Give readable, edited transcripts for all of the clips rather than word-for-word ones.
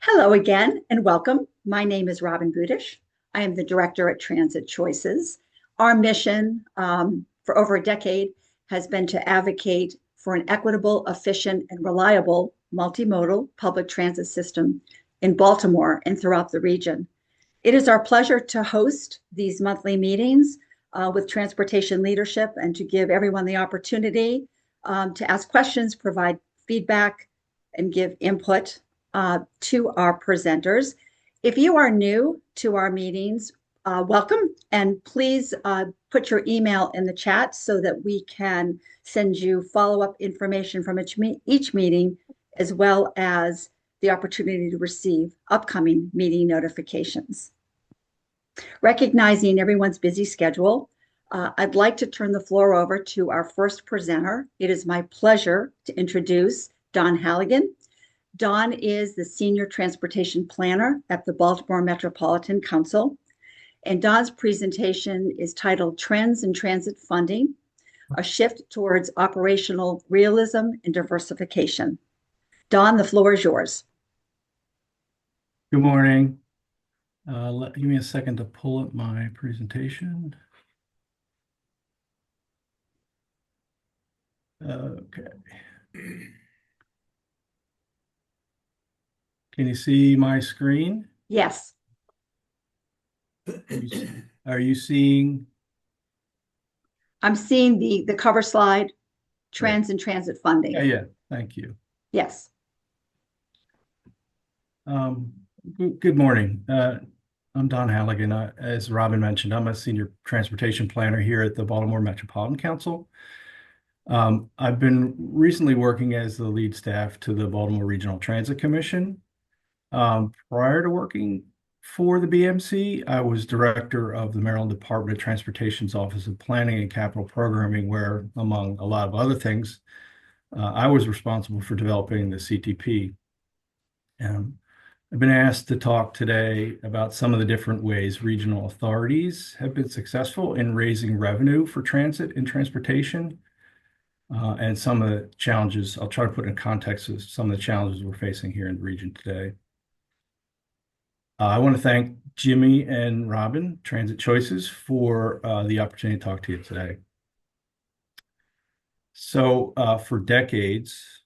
Hello again and welcome. My name is Robin Budish. I am the director at Transit Choices. Our mission for over a decade has been to advocate for an equitable, efficient, and reliable multimodal public transit system in Baltimore and throughout the region. It is our pleasure to host these monthly meetings with transportation leadership and to give everyone the opportunity to ask questions, provide feedback, and give input to our presenters. If you are new to our meetings, welcome, and please put your email in the chat so that we can send you follow-up information from each meeting, as well as the opportunity to receive upcoming meeting notifications. Recognizing everyone's busy schedule, I'd like to turn the floor over to our first presenter. It is my pleasure to introduce Don Halligan. Don is the Senior Transportation Planner at the Baltimore Metropolitan Council, and Don's presentation is titled Trends in Transit Funding, a Shift Towards Operational Realism and Diversification. Don, the floor is yours. Good morning. Give me a second to pull up my presentation. Okay. Can you see my screen? Yes. Are you seeing? I'm seeing the cover slide, Trends in Transit Funding. Yeah, thank you. Yes. Good morning. I'm Don Halligan. As Robin mentioned, I'm a Senior Transportation Planner here at the Baltimore Metropolitan Council. I've been recently working as the lead staff to the Baltimore Regional Transit Commission. Prior to working for the BMC, I was director of the Maryland Department of Transportation's Office of Planning and Capital Programming, where, among a lot of other things, I was responsible for developing the CTP. I've been asked to talk today about some of the different ways regional authorities have been successful in raising revenue for transit and transportation, and some of the challenges. I'll try to put in context of some of the challenges we're facing here in the region today. I want to thank Jimmy and Robin, Transit Choices, for the opportunity to talk to you today. So for decades,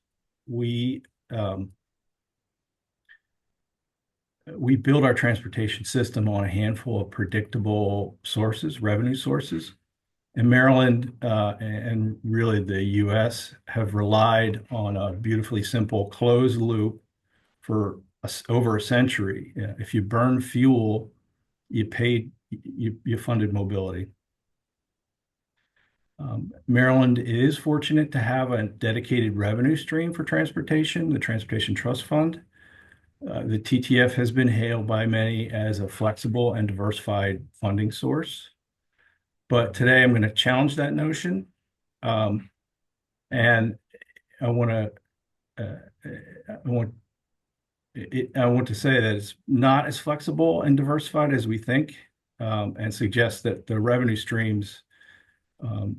we build our transportation system on a handful of predictable sources, revenue sources. And Maryland and really the US have relied on a beautifully simple closed loop for over a century. If you burn fuel, you funded mobility. Maryland is fortunate to have a dedicated revenue stream for transportation, the Transportation Trust Fund. The TTF has been hailed by many as a flexible and diversified funding source. But today I'm going to challenge that notion. And I want to say that it's not as flexible and diversified as we think, and suggest that the revenue streams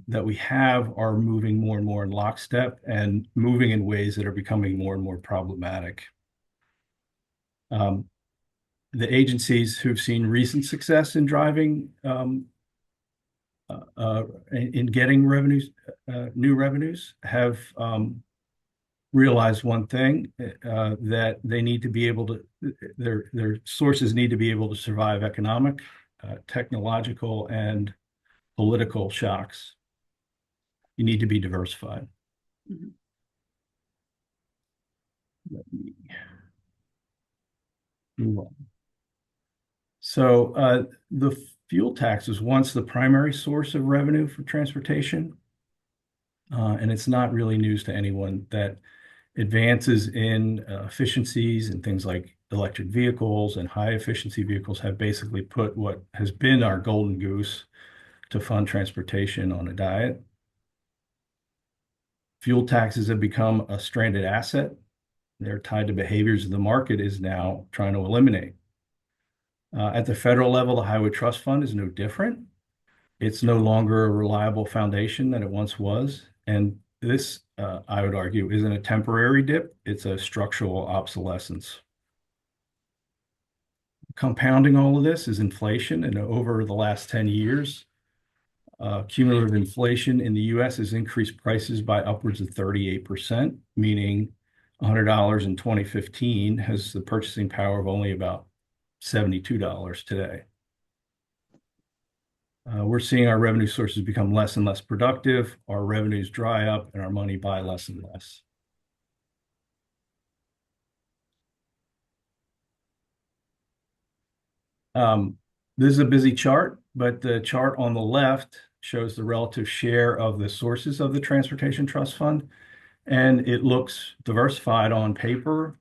that we have are moving more and more in lockstep and moving in ways that are becoming more and more problematic. The agencies who've seen recent success in driving in getting revenues, new revenues, have realized one thing, that they need to be able to, their sources need to be able to survive economic, technological, and political shocks. You need to be diversified. Mm-hmm. Let me move on. So the fuel tax was once the primary source of revenue for transportation. And it's not really news to anyone that advances in efficiencies and things like electric vehicles and high efficiency vehicles have basically put what has been our golden goose to fund transportation on a diet. Fuel taxes have become a stranded asset. They're tied to behaviors the market is now trying to eliminate. At the federal level, the Highway Trust Fund is no different. It's no longer a reliable foundation that it once was. And this, I would argue, isn't a temporary dip. It's a structural obsolescence. Compounding all of this is inflation, and over the last 10 years, cumulative inflation in the US has increased prices by upwards of 38%, meaning $100 in 2015 has the purchasing power of only about $72 today. We're seeing our revenue sources become less and less productive, our revenues dry up, and our money buy less and less. This is a busy chart, but the chart on the left shows the relative share of the sources of the Transportation Trust Fund, and it looks diversified on paper,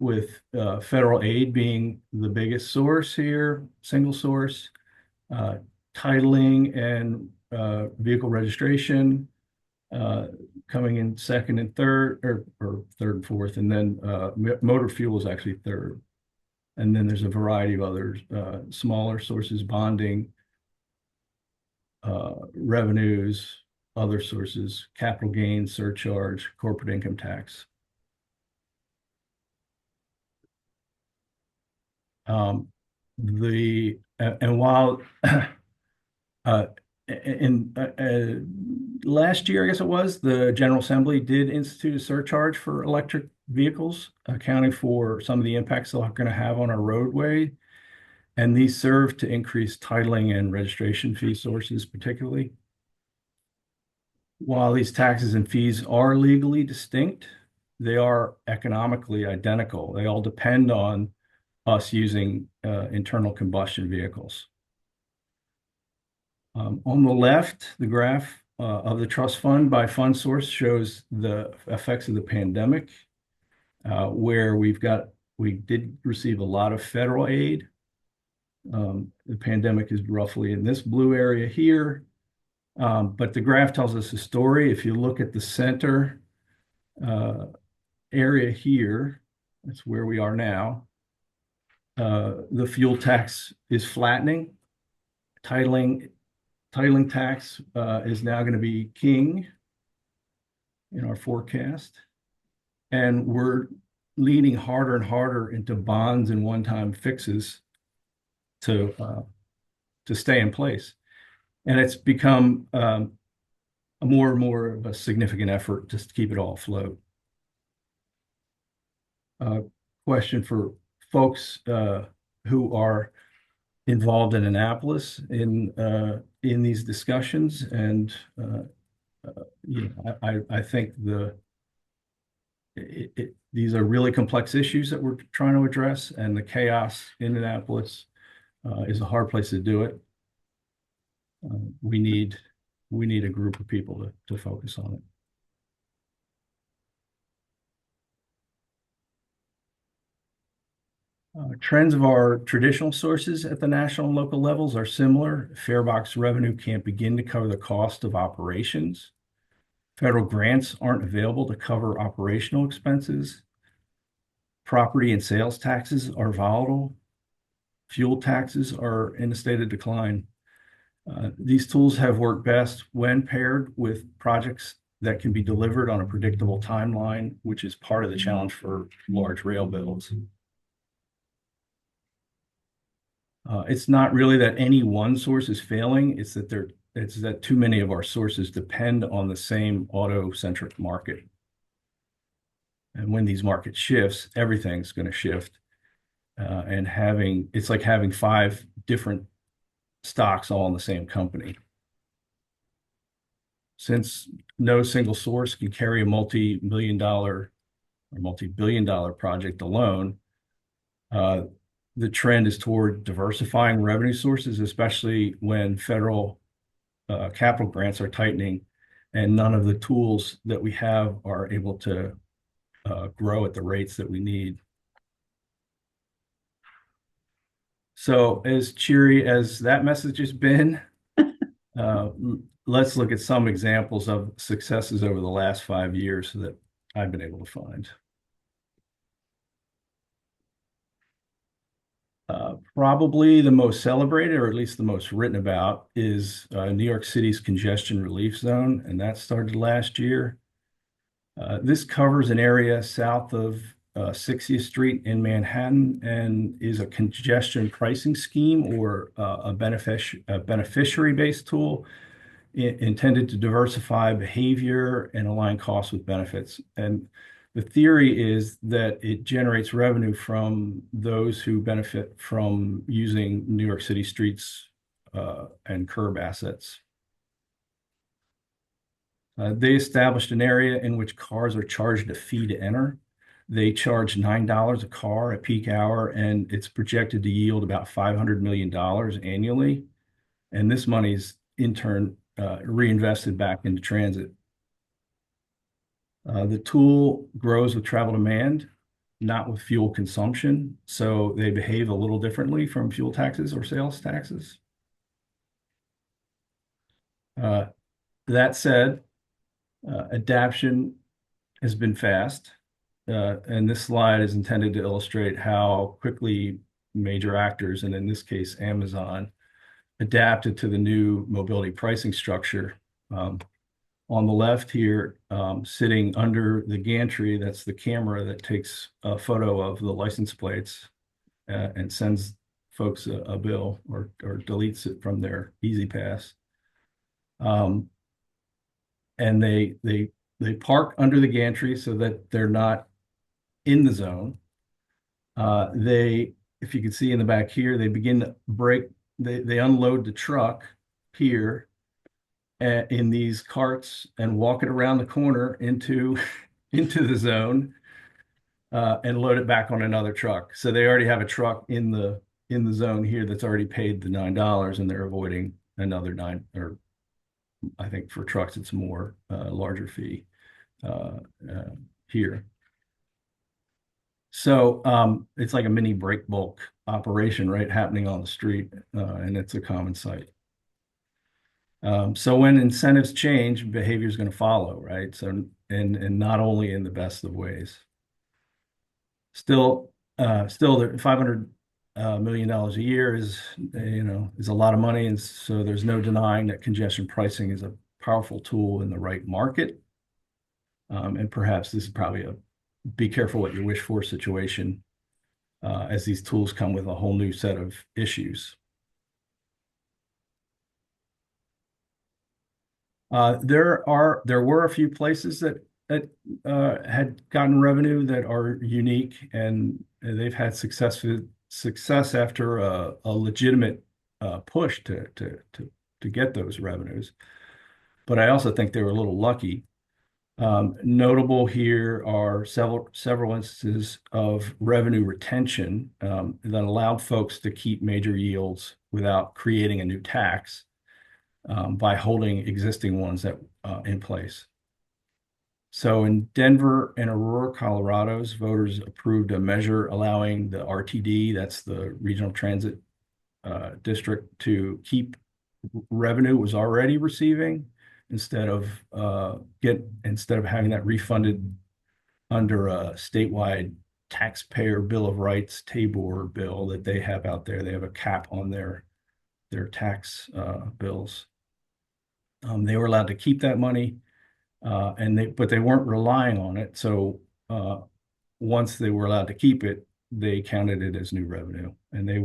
with federal aid being the biggest source here, single source, titling and vehicle registration coming in second and third, or third and fourth, and then motor fuel is actually third. And then there's a variety of other smaller sources, bonding, revenues, other sources, capital gains, surcharge, corporate income tax. And while last year, I guess it was, the General Assembly did institute a surcharge for electric vehicles, accounting for some of the impacts they're going to have on our roadway. And these serve to increase titling and registration fee sources, particularly. While these taxes and fees are legally distinct, they are economically identical. They all depend on us using internal combustion vehicles. On the left, the graph of the trust fund by fund source shows the effects of the pandemic, where we did receive a lot of federal aid. The pandemic is roughly in this blue area here, but the graph tells us a story. If you look at the center area here, that's where we are now. The fuel tax is flattening. Titling tax is now going to be king in our forecast. And we're leaning harder and harder into bonds and one-time fixes to stay in place. And it's become a more and more of a significant effort just to keep it all afloat. Question for folks who are involved in Annapolis in these discussions, and I think these are really complex issues that we're trying to address, and the chaos in Annapolis is a hard place to do it. We need a group of people to focus on it. Trends of our traditional sources at the national and local levels are similar. Farebox revenue can't begin to cover the cost of operations. Federal grants aren't available to cover operational expenses. Property and sales taxes are volatile. Fuel taxes are in a state of decline. These tools have worked best when paired with projects that can be delivered on a predictable timeline, which is part of the challenge for large rail builds. It's not really that any one source is failing. It's that too many of our sources depend on the same auto-centric market. And when these markets shifts, everything's going to shift. And it's like having 5 different stocks all in the same company. Since no single source can carry a multi-million dollar or multi-billion dollar project alone, the trend is toward diversifying revenue sources, especially when federal capital grants are tightening and none of the tools that we have are able to grow at the rates that we need. So as cheery as that message has been, let's look at some examples of successes over the last 5 years that I've been able to find. Probably the most celebrated, or at least the most written about, is New York City's congestion relief zone, and that started last year. This covers an area south of 60th Street in Manhattan and is a congestion pricing scheme or a beneficiary-based tool intended to diversify behavior and align costs with benefits. And the theory is that it generates revenue from those who benefit from using New York City streets and curb assets. They established an area in which cars are charged a fee to enter. They charge $9 a car at peak hour, and it's projected to yield about $500 million annually. And this money's in turn reinvested back into transit. The tool grows with travel demand, not with fuel consumption. So they behave a little differently from fuel taxes or sales taxes. That said, adaptation has been fast. And this slide is intended to illustrate how quickly major actors, and in this case, Amazon, adapted to the new mobility pricing structure. On the left here, sitting under the gantry, that's the camera that takes a photo of the license plates and sends folks a bill or deletes it from their Easy Pass. And they park under the gantry so that they're not in the zone. If you can see in the back here, they begin to brake. They unload the truck here in these carts and walk it around the corner into the zone and load it back on another truck. So they already have a truck in the zone here that's already paid the $9, and they're avoiding another $9, or I think for trucks it's more larger fee here. So it's like a mini break bulk operation, right, happening on the street, and it's a common sight. So when incentives change, behavior is going to follow, right? So and not only in the best of ways. Still, the $500 million a year is a lot of money, and so there's no denying that congestion pricing is a powerful tool in the right market. And perhaps this is probably a be careful what you wish for situation, as these tools come with a whole new set of issues. There were a few places that had gotten revenue that are unique, and they've had success after a legitimate push to get those revenues. But I also think they were a little lucky. Notable here are several instances of revenue retention that allowed folks to keep major yields without creating a new tax by holding existing ones that in place. So in Denver and Aurora, Colorado's voters approved a measure allowing the RTD, that's the Regional Transit District, to keep revenue it was already receiving instead of having that refunded under a statewide taxpayer bill of rights, TABOR bill that they have out there. They have a cap on their tax bills. They were allowed to keep that money, but they weren't relying on it. So once they were allowed to keep it, they counted it as new revenue, and they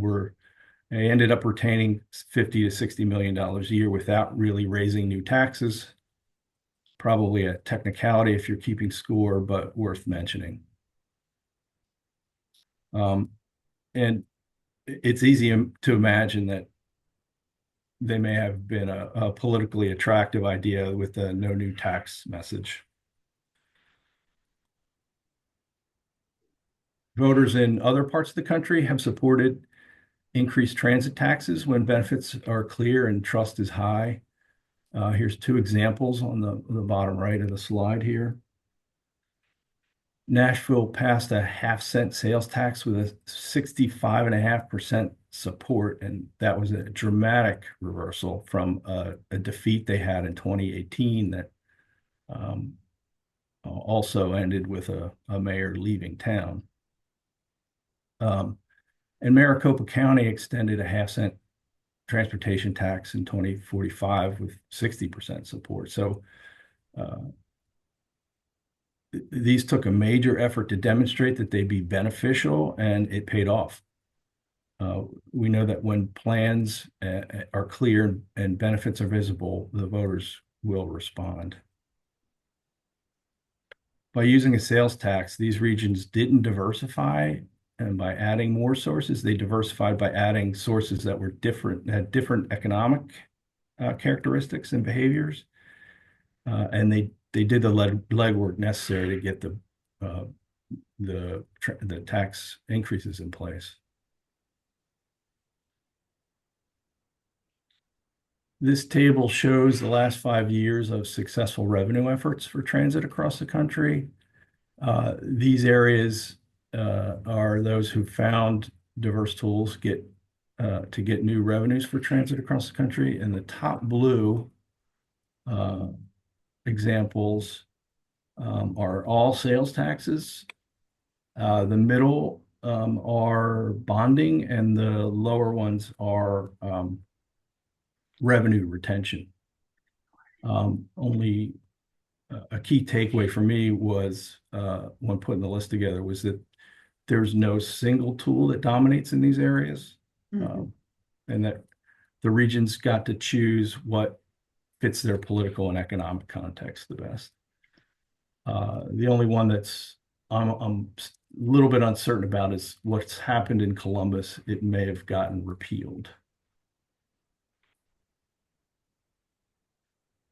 ended up retaining $50 to $60 million a year without really raising new taxes. Probably a technicality if you're keeping score, but worth mentioning. And it's easy to imagine that they may have been a politically attractive idea with a no new tax message. Voters in other parts of the country have supported increased transit taxes when benefits are clear and trust is high. Here's two examples on the bottom right of the slide here. Nashville passed a half-cent sales tax with a 65.5% support, and that was a dramatic reversal from a defeat they had in 2018 that also ended with a mayor leaving town. And Maricopa County extended a half-cent transportation tax in 2045 with 60% support. So these took a major effort to demonstrate that they'd be beneficial, and it paid off. We know that when plans are clear and benefits are visible, the voters will respond. By using a sales tax, these regions didn't diversify, and by adding more sources, they diversified by adding sources that were different, had different economic characteristics and behaviors, and they did the legwork necessary to get the tax increases in place. This table shows the last 5 years of successful revenue efforts for transit across the country. These areas are those who found diverse tools to get new revenues for transit across the country. And the top blue examples are all sales taxes. The middle are bonding, and the lower ones are revenue retention. Only a key takeaway for me was when putting the list together was that there's no single tool that dominates in these areas, and that the regions got to choose what fits their political and economic context the best. The only one that's I'm a little bit uncertain about is what's happened in Columbus. It may have gotten repealed.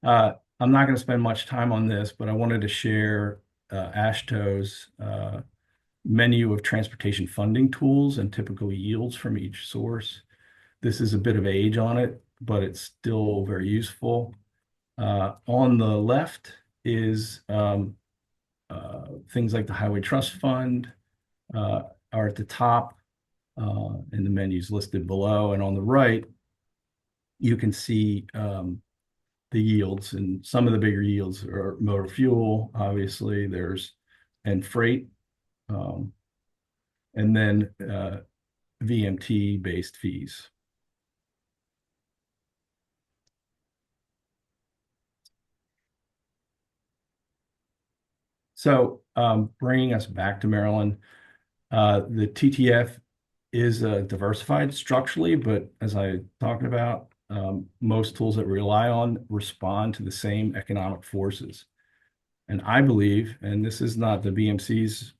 I'm not going to spend much time on this, but I wanted to share AASHTO's menu of transportation funding tools and typical yields from each source. This is a bit of age on it, but it's still very useful. On the left is things like the Highway Trust Fund are at the top, and the menus listed below. And on the right, you can see the yields, and some of the bigger yields are motor fuel, obviously, and freight, and then VMT-based fees. So bringing us back to Maryland, the TTF is diversified structurally, but as I talked about, most tools that we rely on respond to the same economic forces. And I believe, and this is not the BMC's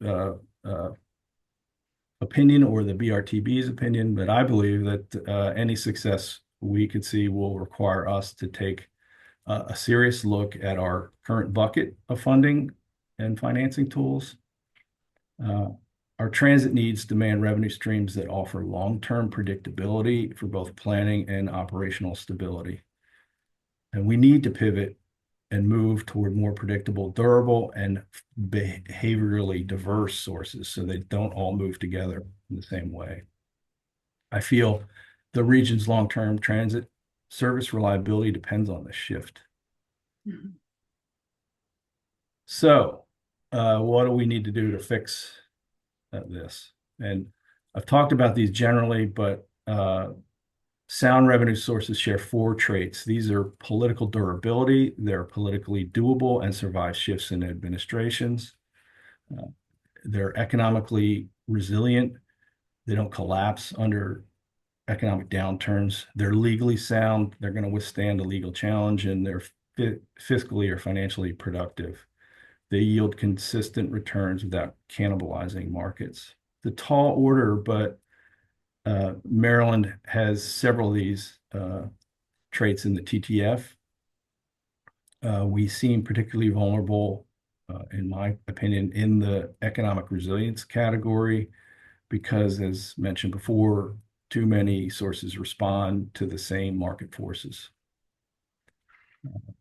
opinion or the BRTB's opinion, but I believe that any success we could see will require us to take a serious look at our current bucket of funding and financing tools. Our transit needs demand revenue streams that offer long-term predictability for both planning and operational stability. And we need to pivot and move toward more predictable, durable, and behaviorally diverse sources so they don't all move together in the same way. I feel the region's long-term transit service reliability depends on this shift. So, what do we need to do to fix this? And I've talked about these generally, but sound revenue sources share 4 traits. These are political durability, they're politically doable and survive shifts in administrations. They're economically resilient. They don't collapse under economic downturns. They're legally sound. They're going to withstand a legal challenge, and they're fiscally or financially productive. They yield consistent returns without cannibalizing markets. The tall order, but Maryland has several of these traits in the TTF. We seem particularly vulnerable, in my opinion, in the economic resilience category because, as mentioned before, too many sources respond to the same market forces.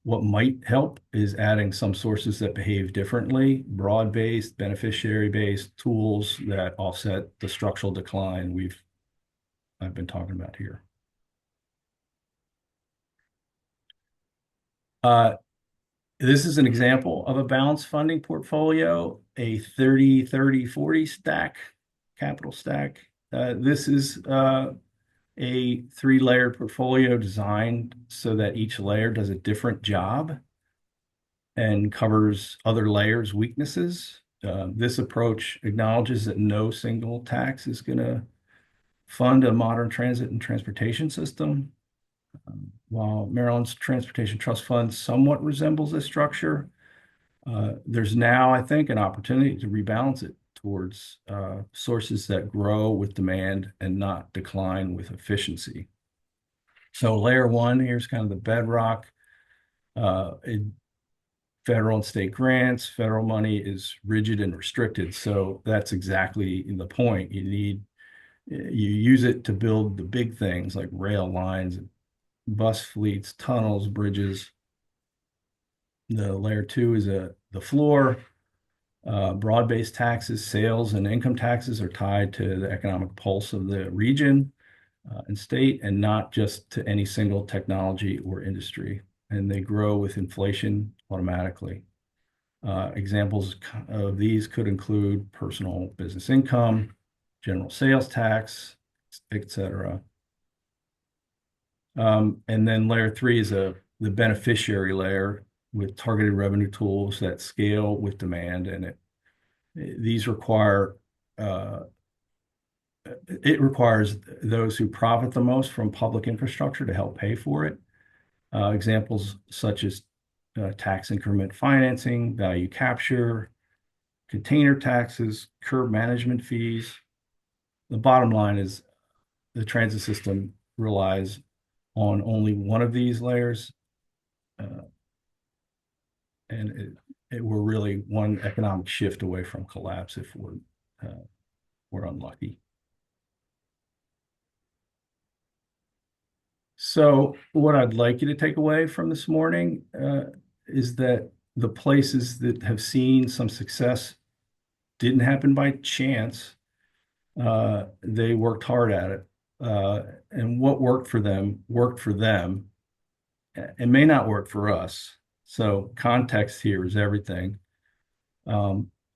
What might help is adding some sources that behave differently, broad-based, beneficiary-based tools that offset the structural decline I've been talking about here. This is an example of a balanced funding portfolio, a 30-30-40 stack, capital stack. This is a 3-layer portfolio designed so that each layer does a different job. and covers other layers' weaknesses. This approach acknowledges that no single tax is going to fund a modern transit and transportation system. While Maryland's Transportation Trust Fund somewhat resembles this structure, there's now, I think, an opportunity to rebalance it towards sources that grow with demand and not decline with efficiency. So layer one, here's kind of the bedrock. Federal and state grants, federal money is rigid and restricted. So that's exactly the point. You use it to build the big things like rail lines, bus fleets, tunnels, bridges. The layer two is the floor. Broad-based taxes, sales, and income taxes are tied to the economic pulse of the region and state, and not just to any single technology or industry. And they grow with inflation automatically. Examples of these could include personal business income, general sales tax, etc. And then layer three is the beneficiary layer with targeted revenue tools that scale with demand, and these require it requires those who profit the most from public infrastructure to help pay for it. Examples such as tax increment financing, value capture, container taxes, curb management fees. The bottom line is the transit system relies on only one of these layers, and we're really one economic shift away from collapse if we're unlucky. So what I'd like you to take away from this morning is that the places that have seen some success didn't happen by chance. They worked hard at it. And what worked for them and may not work for us. So context here is everything.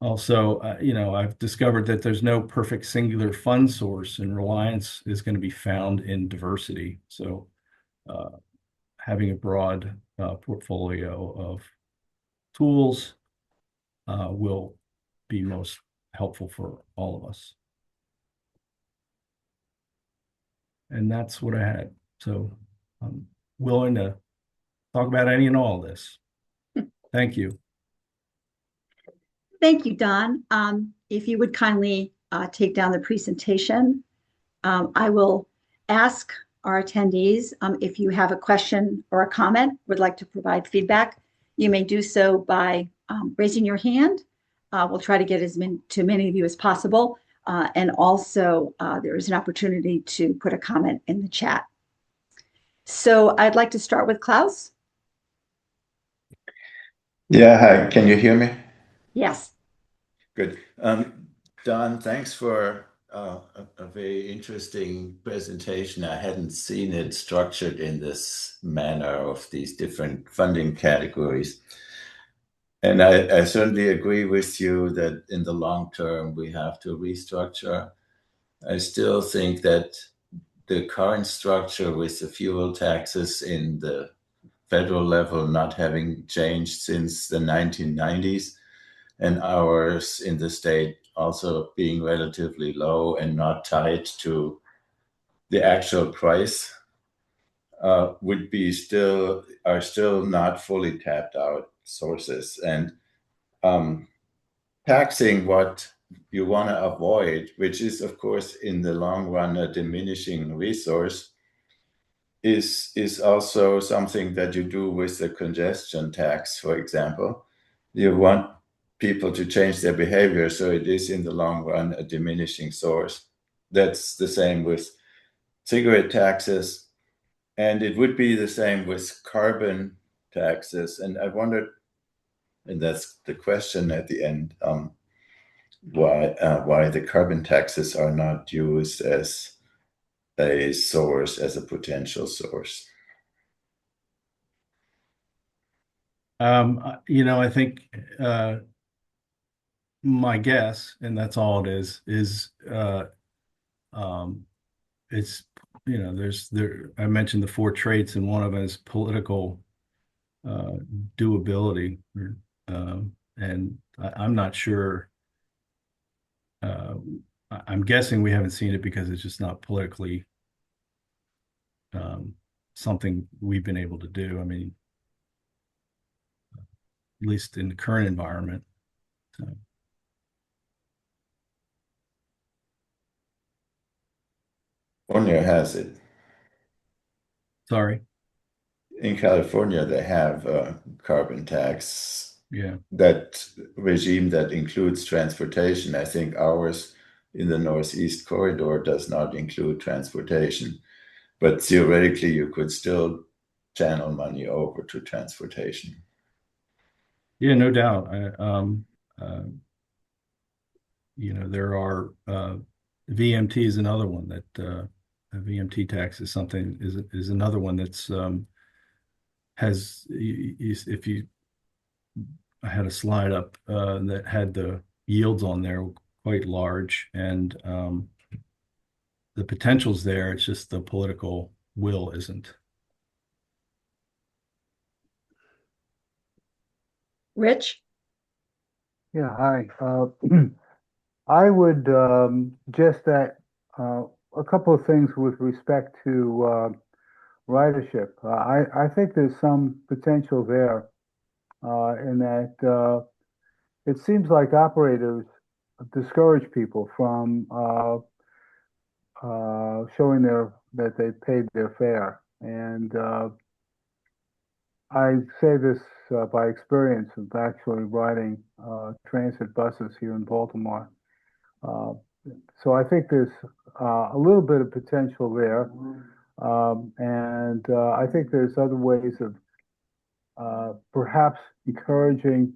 Also, I've discovered that there's no perfect singular fund source, and reliance is going to be found in diversity. So having a broad portfolio of tools will be most helpful for all of us. And that's what I had. So I'm willing to talk about any and all of this. Thank you. Thank you, Don. If you would kindly take down the presentation, I will ask our attendees if you have a question or a comment, would like to provide feedback. You may do so by raising your hand. We'll try to get to many of you as possible. And also, there is an opportunity to put a comment in the chat. So I'd like to start with Klaus. Yeah, hi. Can you hear me? Yes. Good. Don, thanks for a very interesting presentation. I hadn't seen it structured in this manner of these different funding categories. And I certainly agree with you that in the long term, we have to restructure. I still think that the current structure with the fuel taxes in the federal level not having changed since the 1990s, and ours in the state also being relatively low and not tied to the actual price, are still not fully tapped out sources. And taxing what you want to avoid, which is of course in the long run a diminishing resource, is also something that you do with the congestion tax, for example. You want people to change their behavior, so it is in the long run a diminishing source. That's the same with cigarette taxes, and it would be the same with carbon taxes. And I wondered, and that's the question at the end, why the carbon taxes are not used as a source, as a potential source. I think my guess, and that's all it is it's I mentioned the four traits, and one of them is political uh, doability. And I'm not sure. Uh, I'm guessing we haven't seen it because it's just not politically something we've been able to do. I mean, at least in the current environment. So, California has it. sorry. In California, they have a carbon tax, Yeah. that regime that includes transportation. I think ours in the Northeast corridor does not include transportation, but theoretically, you could still channel money over to transportation. Yeah, no doubt. There are VMT is another one that a VMT tax is something is another one that's has if you I had a slide up that had the yields on there quite large, and the potential's there. It's just the political will isn't. Rich? Yeah, hi. I would suggest that a couple of things with respect to ridership. I think there's some potential there in that it seems like operators discourage people from showing that they paid their fare. And I say this by experience of actually riding transit buses here in Baltimore. Uh, so I think there's a little bit of potential there. And I think there's other ways of perhaps encouraging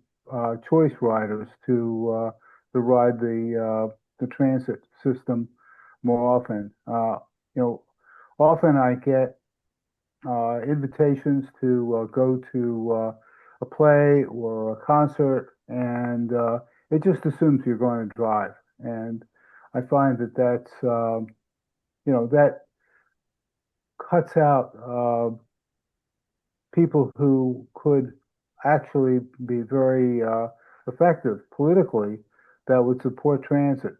choice riders to ride the transit system more often. Often I get invitations to go to a play or a concert, and it just assumes you're going to drive. And I find that that cuts out people who could actually be very effective politically that would support transit.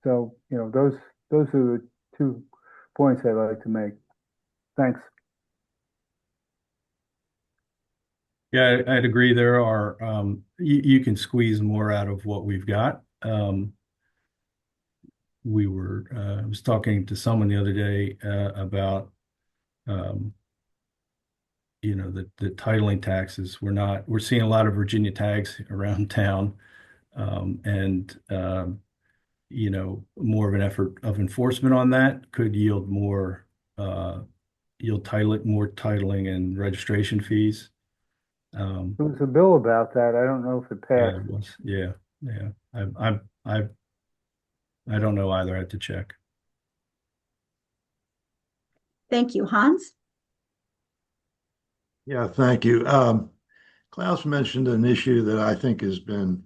So, those are the 2 points I'd like to make. Thanks. Yeah, I'd agree. There are you can squeeze more out of what we've got. I was talking to someone the other day about um, the titling taxes. We're seeing a lot of Virginia tags around town, and more of an effort of enforcement on that could yield more titling and registration fees. There was a bill about that. I don't know if it Yeah, passed. it was. Yeah, yeah. I don't know either. I have to check. Thank you. Hans? Yeah, thank you. Klaus mentioned an issue that I think has been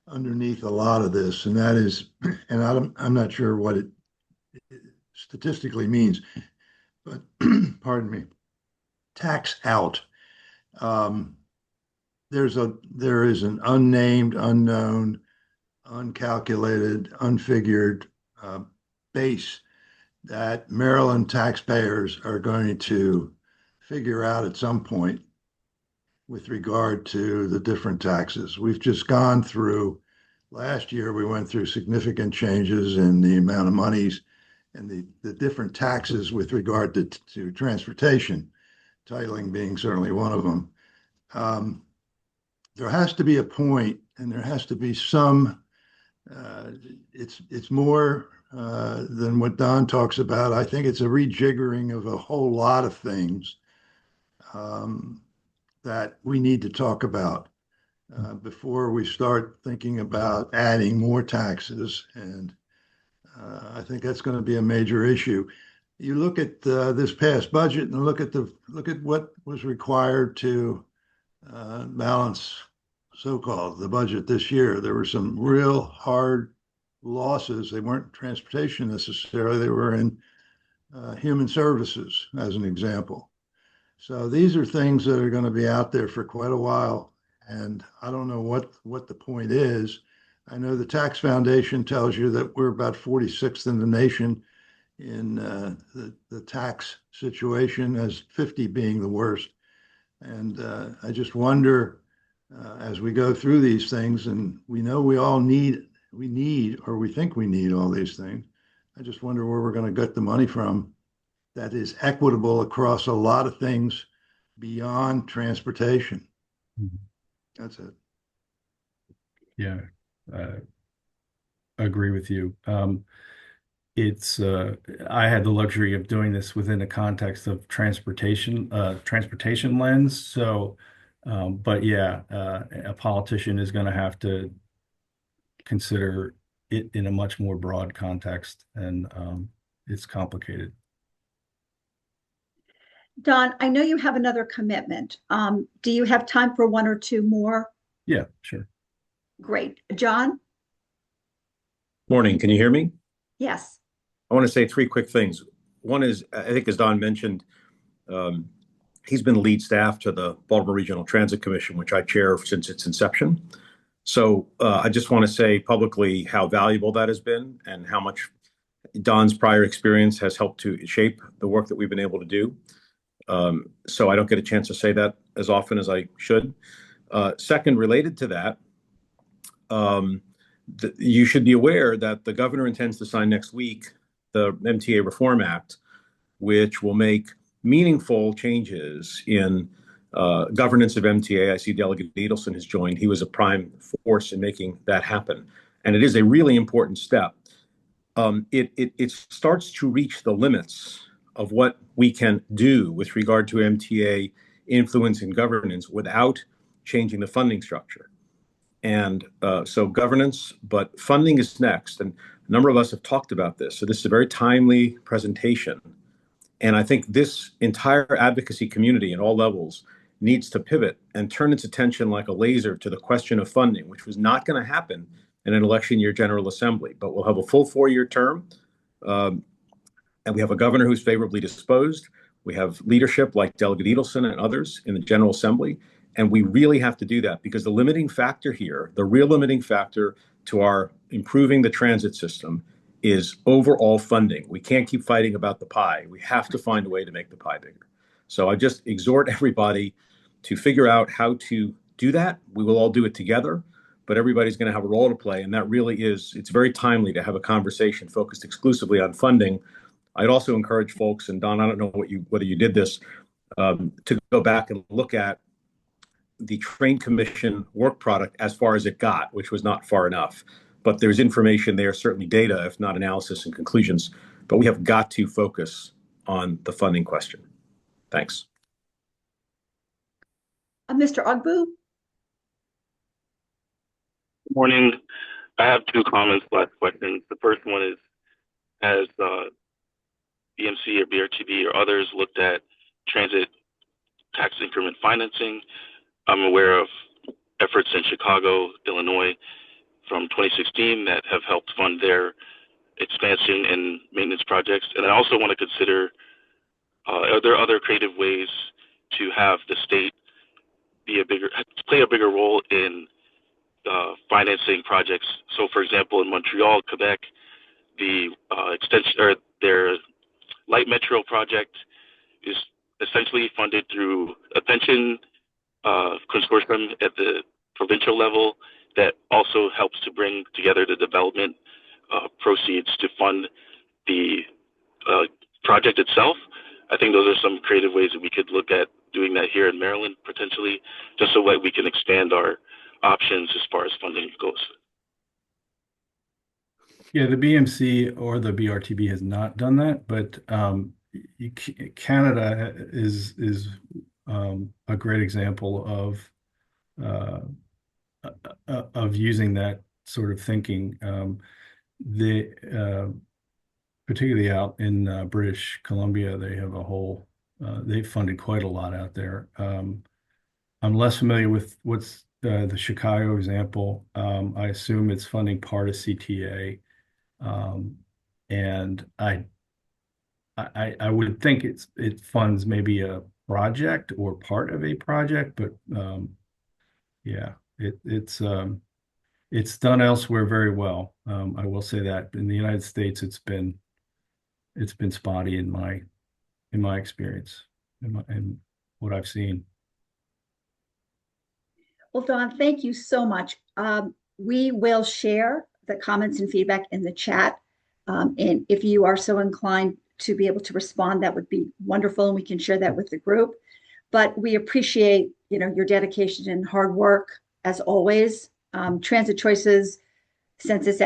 underneath a lot of this, and that is, and I'm not sure what it statistically means, but pardon me, tax out. Um, there is an unnamed, unknown, uncalculated, unfigured base that Maryland taxpayers are going to figure out at some point with regard to the different taxes. We've just gone through, last year, we went through significant changes in the amount of monies and the different taxes with regard to transportation, titling being certainly one of them. There has to be a point, and there has to be some, it's more than what Don talks about. I think it's a rejiggering of a whole lot of things that we need to talk about before we start thinking about adding more taxes. And I think that's going to be a major issue. You look at this past budget and look at what was required to balance, so-called, the budget this year. There were some real hard losses. They weren't transportation necessarily. They were in human services, as an example. So these are things that are going to be out there for quite a while. And I don't know what the point is. I know the Tax Foundation tells you that we're about 46th in the nation in the tax situation, as 50 being the worst. And I just wonder, as we go through these things, and we know we need, or we think we need all these things. I just wonder where we're going to get the money from that is equitable across a lot of things beyond transportation. Mhm. That's it. Yeah, uh, agree with you. It's I had the luxury of doing this within the context of transportation lens. So, but yeah, a politician is going to have to consider it in a much more broad context, and it's complicated. Don, I know you have another commitment. Do you have time for one or two more? Yeah, sure. Great. John? Morning. Can you hear me? Yes. I want to say three quick things. One is, I think, as Don mentioned, um, he's been lead staff to the Baltimore Regional Transit Commission, which I chair since its inception. So I just want to say publicly how valuable that has been and how much Don's prior experience has helped to shape the work that we've been able to do. So I don't get a chance to say that as often as I should. Second, related to that, you should be aware that the governor intends to sign next week the MTA Reform Act, which will make meaningful changes in governance of MTA. I see Delegate Edelson has joined. He was a prime force in making that happen. And it is a really important step. It starts to reach the limits of what we can do with regard to MTA influence and governance without changing the funding structure. And so governance, but funding is next. And a number of us have talked about this. So this is a very timely presentation. And I think this entire advocacy community at all levels needs to pivot and turn its attention like a laser to the question of funding, which was not going to happen in an election year General Assembly. But we'll have a full 4-year term. And we have a governor who's favorably disposed. We have leadership like Delegate Edelson and others in the General Assembly. And we really have to do that because the limiting factor here, the real limiting factor to our improving the transit system is overall funding. We can't keep fighting about the pie. We have to find a way to make the pie bigger. So I just exhort everybody to figure out how to do that. We will all do it together, but everybody's going to have a role to play. And that really it's very timely to have a conversation focused exclusively on funding. I'd also encourage folks, and Don, I don't know whether you did this, to go back and look at the Train Commission work product as far as it got, which was not far enough. But there's information there, certainly data, if not analysis and conclusions. But we have got to focus on the funding question. Thanks. Mr. Ogbu? Morning. I have two comments, last questions. The first one is, has BMC or BRTB or others looked at transit tax increment financing? I'm aware of efforts in Chicago, Illinois from 2016 that have helped fund their expansion and maintenance projects. And I also want to consider, are there other creative ways to have the state play a bigger role in financing projects? So for example, in Montreal, Quebec, the extension or their light metro project is essentially funded through a pension consortium at the provincial level that also helps to bring together the development proceeds to fund the project itself. I think those are some creative ways that we could look at doing that here in Maryland potentially, just so that we can expand our options as far as funding goes. Yeah, the BMC or the BRTB has not done that, but Canada is a great example of using that sort of thinking. Particularly out in British Columbia, they have they've funded quite a lot out there. I'm less familiar with what's the Chicago example. I assume it's funding part of CTA. And I would think it funds maybe a project or part of a project, but yeah, it's done elsewhere very well. I will say that in the United States, it's been spotty in my experience and what I've seen. Well, Dawn, thank you so much. We will share the comments and feedback in the chat. And if you are so inclined to be able to respond, that would be wonderful, and we can share that with the group. But we appreciate, your dedication and hard work as always. Transit Choices, since its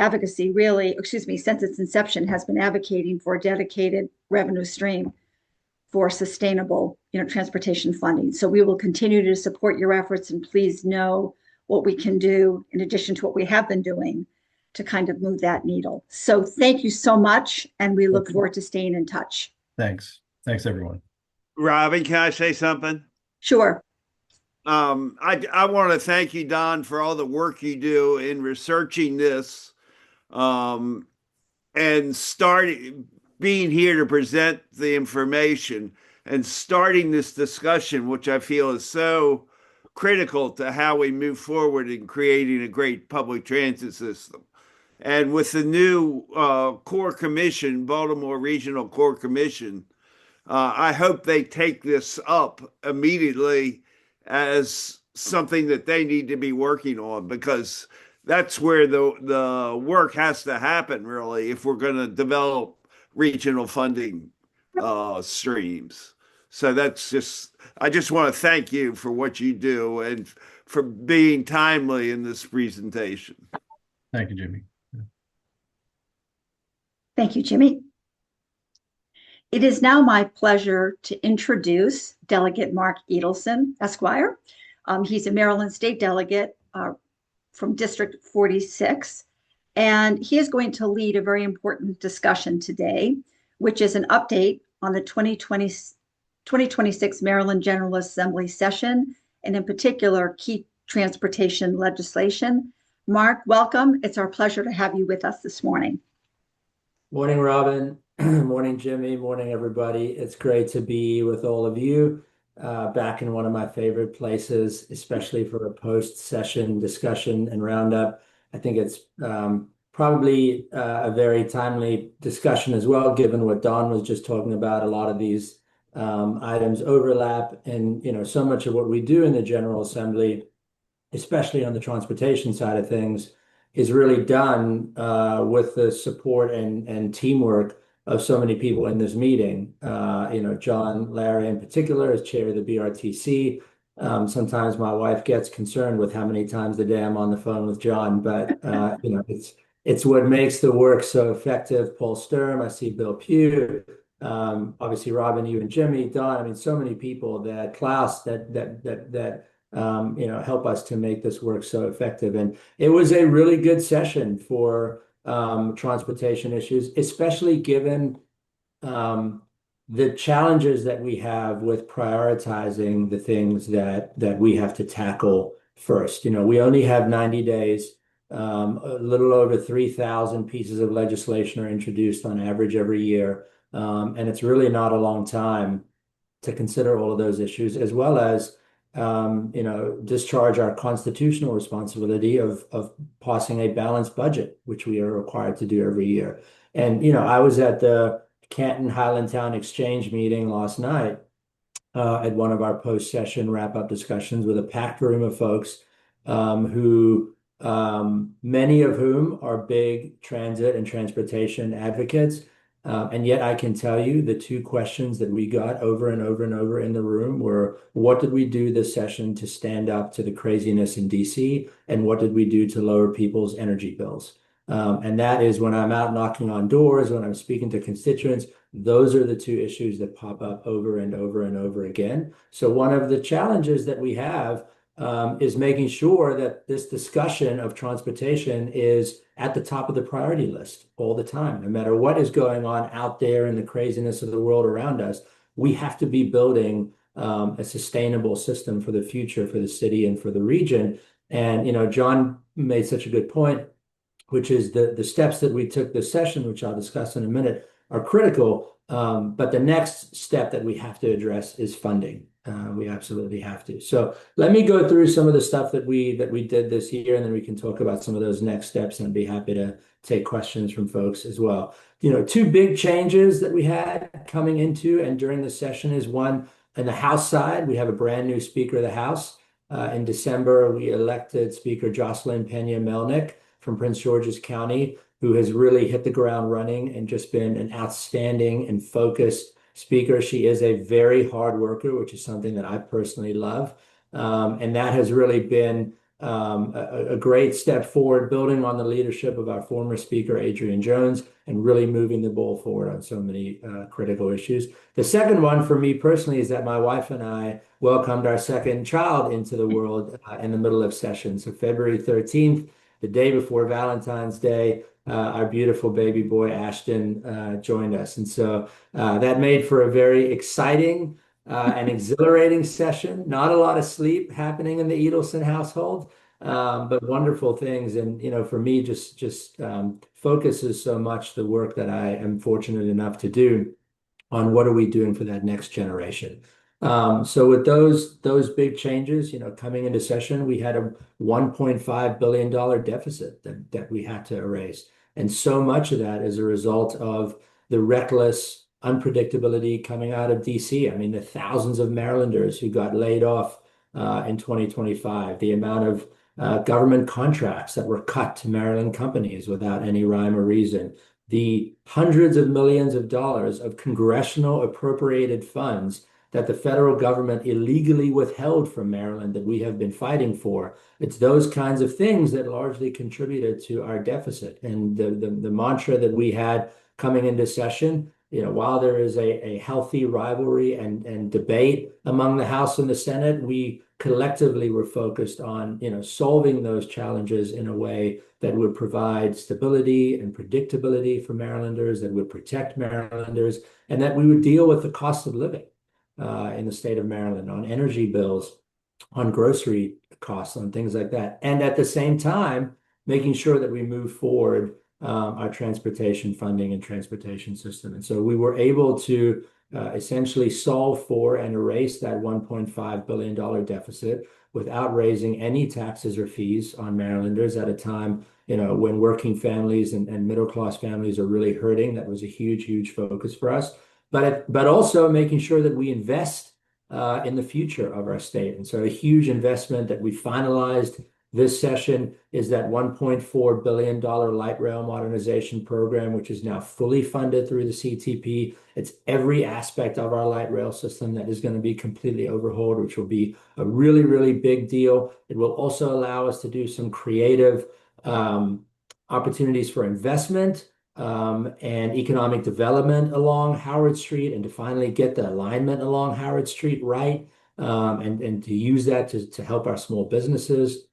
inception, has been advocating for a dedicated revenue stream for sustainable, transportation funding. So we will continue to support your efforts, and please know what we can do in addition to what we have been doing to kind of move that needle. So thank you so much, and we look forward to staying in touch. Thanks, everyone. Robin, can I say something? Sure. I want to thank you, Don, for all the work you do in researching this, and being here to present the information and starting this discussion, which I feel is so critical to how we move forward in creating a great public transit system. And with the new Core Commission, Baltimore Regional Core Commission, I hope they take this up immediately as something that they need to be working on, because that's where the work has to happen, really, if we're going to develop regional funding streams. So I just want to thank you for what you do and for being timely in this presentation. Thank you, Jimmy. Thank you, Jimmy. It is now my pleasure to introduce Delegate Mark Edelson, Esquire. He's a Maryland State Delegate from District 46, and he is going to lead a very important discussion today, which is an update on the 2026 Maryland General Assembly session, and in particular, key transportation legislation. Mark, welcome. It's our pleasure to have you with us this morning. Morning, Robin. Morning, Jimmy. Morning, everybody. It's great to be with all of you back in one of my favorite places, especially for a post-session discussion and roundup. I think it's probably a very timely discussion as well, given what Don was just talking about. A lot of these items overlap, and so much of what we do in the General Assembly, especially on the transportation side of things, is really done with the support and teamwork of so many people in this meeting. John Larry in particular is chair of the BRTC. Sometimes my wife gets concerned with how many times a day I'm on the phone with John, but it's what makes the work so effective. Paul Sturm, I see Bill Pugh, obviously Robin, you and Jimmy, Don. I mean, so many people, that Klaus, that help us to make this work so effective. And it was a really good session for transportation issues, especially given the challenges that we have with prioritizing the things that we have to tackle first. We only have 90 days. A little over 3,000 pieces of legislation are introduced on average every year. And it's really not a long time to consider all of those issues, as well as discharge our constitutional responsibility of passing a balanced budget, which we are required to do every year. And, I was at the Canton Highlandtown Exchange meeting last night at one of our post-session wrap-up discussions with a packed room of folks who many of whom are big transit and transportation advocates. And yet I can tell you the two questions that we got over and over and over in the room were, what did we do this session to stand up to the craziness in DC? And what did we do to lower people's energy bills? And that is, when I'm out knocking on doors, when I'm speaking to constituents, those are the two issues that pop up over and over and over again. So one of the challenges that we have is making sure that this discussion of transportation is at the top of the priority list all the time. No matter what is going on out there in the craziness of the world around us, we have to be building a sustainable system for the future, for the city and for the region. And, John made such a good point, which is the steps that we took this session, which I'll discuss in a minute, are critical. But the next step that we have to address is funding. We absolutely have to. So let me go through some of the stuff that we did this year, and then we can talk about some of those next steps, and I'd be happy to take questions from folks as well. Two big changes that we had coming into and during the session is one, on the House side, we have a brand new Speaker of the House. In December, we elected Speaker Jocelyn Pena-Melnick from Prince George's County, who has really hit the ground running and just been an outstanding and focused speaker. She is a very hard worker, which is something that I personally love. And that has really been a great step forward, building on the leadership of our former speaker, Adrian Jones, and really moving the ball forward on so many critical issues. The second one for me personally is that my wife and I welcomed our second child into the world in the middle of session. So February 13th, the day before Valentine's Day, our beautiful baby boy, Ashton, joined us. And so that made for a very exciting and exhilarating session. Not a lot of sleep happening in the Edelson household, but wonderful things. And, for me, just focuses so much the work that I am fortunate enough to do on what are we doing for that next generation. So with those big changes, coming into session, we had a $1.5 billion deficit that we had to erase. And so much of that is a result of the reckless unpredictability coming out of DC. I mean, the thousands of Marylanders who got laid off in 2025, the amount of government contracts that were cut to Maryland companies without any rhyme or reason, the hundreds of millions of dollars of congressional appropriated funds that the federal government illegally withheld from Maryland that we have been fighting for. It's those kinds of things that largely contributed to our deficit. And the mantra that we had coming into session, while there is a healthy rivalry and debate among the House and the Senate, we collectively were focused on, solving those challenges in a way that would provide stability and predictability for Marylanders, that would protect Marylanders, and that we would deal with the cost of living in the state of Maryland, on energy bills, on grocery costs, on things like that. And at the same time, making sure that we move forward our transportation funding and transportation system. And so we were able to essentially solve for and erase that $1.5 billion deficit without raising any taxes or fees on Marylanders at a time, when working families and middle-class families are really hurting. That was a huge, huge focus for us. But also making sure that we invest in the future of our state. And so a huge investment that we finalized this session is that $1.4 billion light rail modernization program, which is now fully funded through the CTP. It's every aspect of our light rail system that is going to be completely overhauled, which will be a really, really big deal. It will also allow us to do some creative opportunities for investment and economic development along Howard Street, and to finally get the alignment along Howard Street right, and to use that to help our small businesses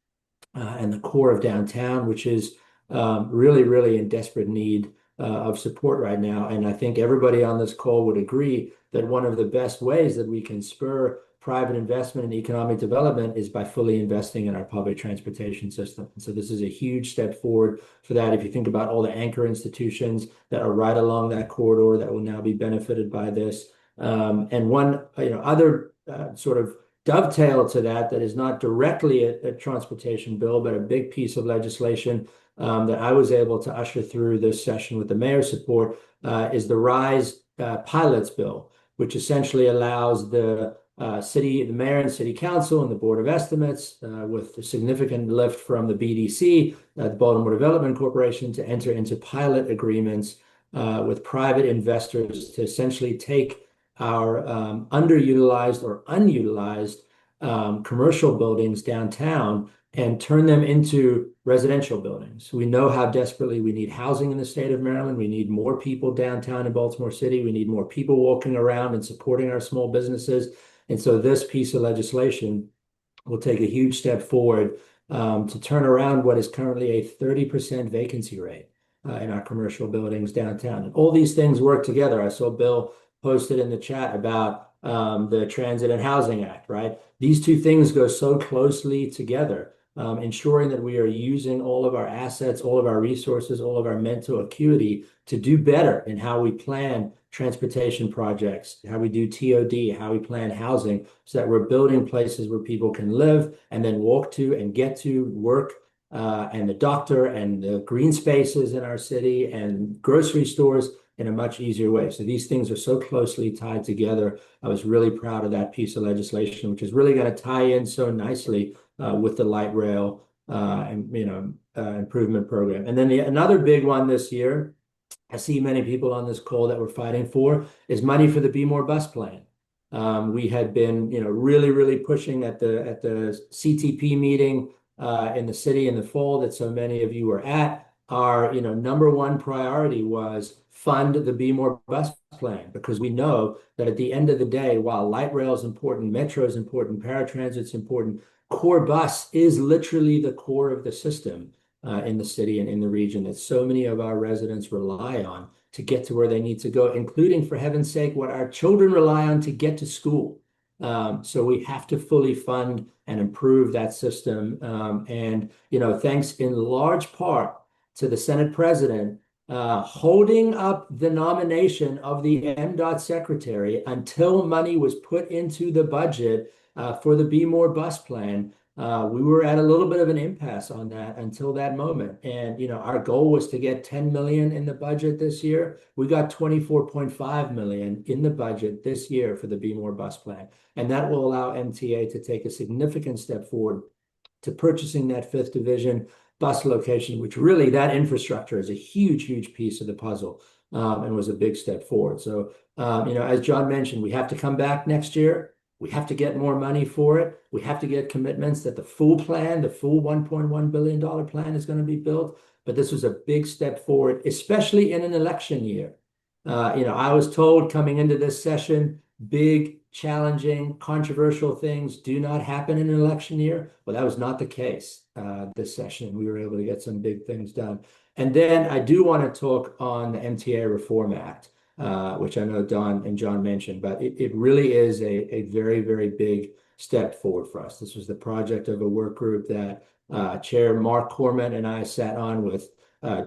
and the core of downtown, which is really, really in desperate need of support right now. And I think everybody on this call would agree that one of the best ways that we can spur private investment and economic development is by fully investing in our public transportation system. And so this is a huge step forward for that. If you think about all the anchor institutions that are right along that corridor that will now be benefited by this. And one other sort of dovetail to that is not directly a transportation bill, but a big piece of legislation that I was able to usher through this session with the mayor's support is the RISE Pilots Bill, which essentially allows the mayor and city council and the board of estimates, with a significant lift from the BDC, the Baltimore Development Corporation, to enter into pilot agreements with private investors to essentially take our underutilized or unutilized commercial buildings downtown and turn them into residential buildings. We know how desperately we need housing in the state of Maryland. We need more people downtown in Baltimore City. We need more people walking around and supporting our small businesses. And so this piece of legislation will take a huge step forward to turn around what is currently a 30% vacancy rate in our commercial buildings downtown. And all these things work together. I saw Bill posted in the chat about the Transit and Housing Act, right? These two things go so closely together. ensuring that we are using all of our assets, all of our resources, all of our mental acuity to do better in how we plan transportation projects, how we do TOD, how we plan housing, so that we're building places where people can live and then walk to and get to work, and the doctor and the green spaces in our city and grocery stores in a much easier way. So these things are so closely tied together. I was really proud of that piece of legislation, which is really going to tie in so nicely with the light rail improvement program. And then another big one this year, I see many people on this call that we're fighting for, is money for the Be More bus plan. We had been, really, really pushing at the CTP meeting in the city in the fall that so many of you were at. Our, number one priority was fund the Be More bus plan, because we know that at the end of the day, while light rail is important, metro is important, paratransit is important, core bus is literally the core of the system in the city and in the region that so many of our residents rely on to get to where they need to go, including, for heaven's sake, what our children rely on to get to school. So we have to fully fund and improve that system. And, thanks in large part to the Senate President holding up the nomination of the MDOT secretary until money was put into the budget for the Be More bus plan. We were at a little bit of an impasse on that until that moment. And, our goal was to get 10 million in the budget this year. We got 24.5 million in the budget this year for the Be More bus plan. And that will allow MTA to take a significant step forward to purchasing that fifth division bus location, which really, that infrastructure is a huge, huge piece of the puzzle, and was a big step forward. So, as John mentioned, we have to come back next year. We have to get more money for it. We have to get commitments that the full plan, the full $1.1 billion plan is going to be built. But this was a big step forward, especially in an election year. I was told coming into this session, big, challenging, controversial things do not happen in an election year. Well, that was not the case this session. We were able to get some big things done. And then I do want to talk on the MTA Reform Act, which I know Don and John mentioned, but it really is a very, very big step forward for us. This was the project of a work group that Chair Mark Corman and I sat on with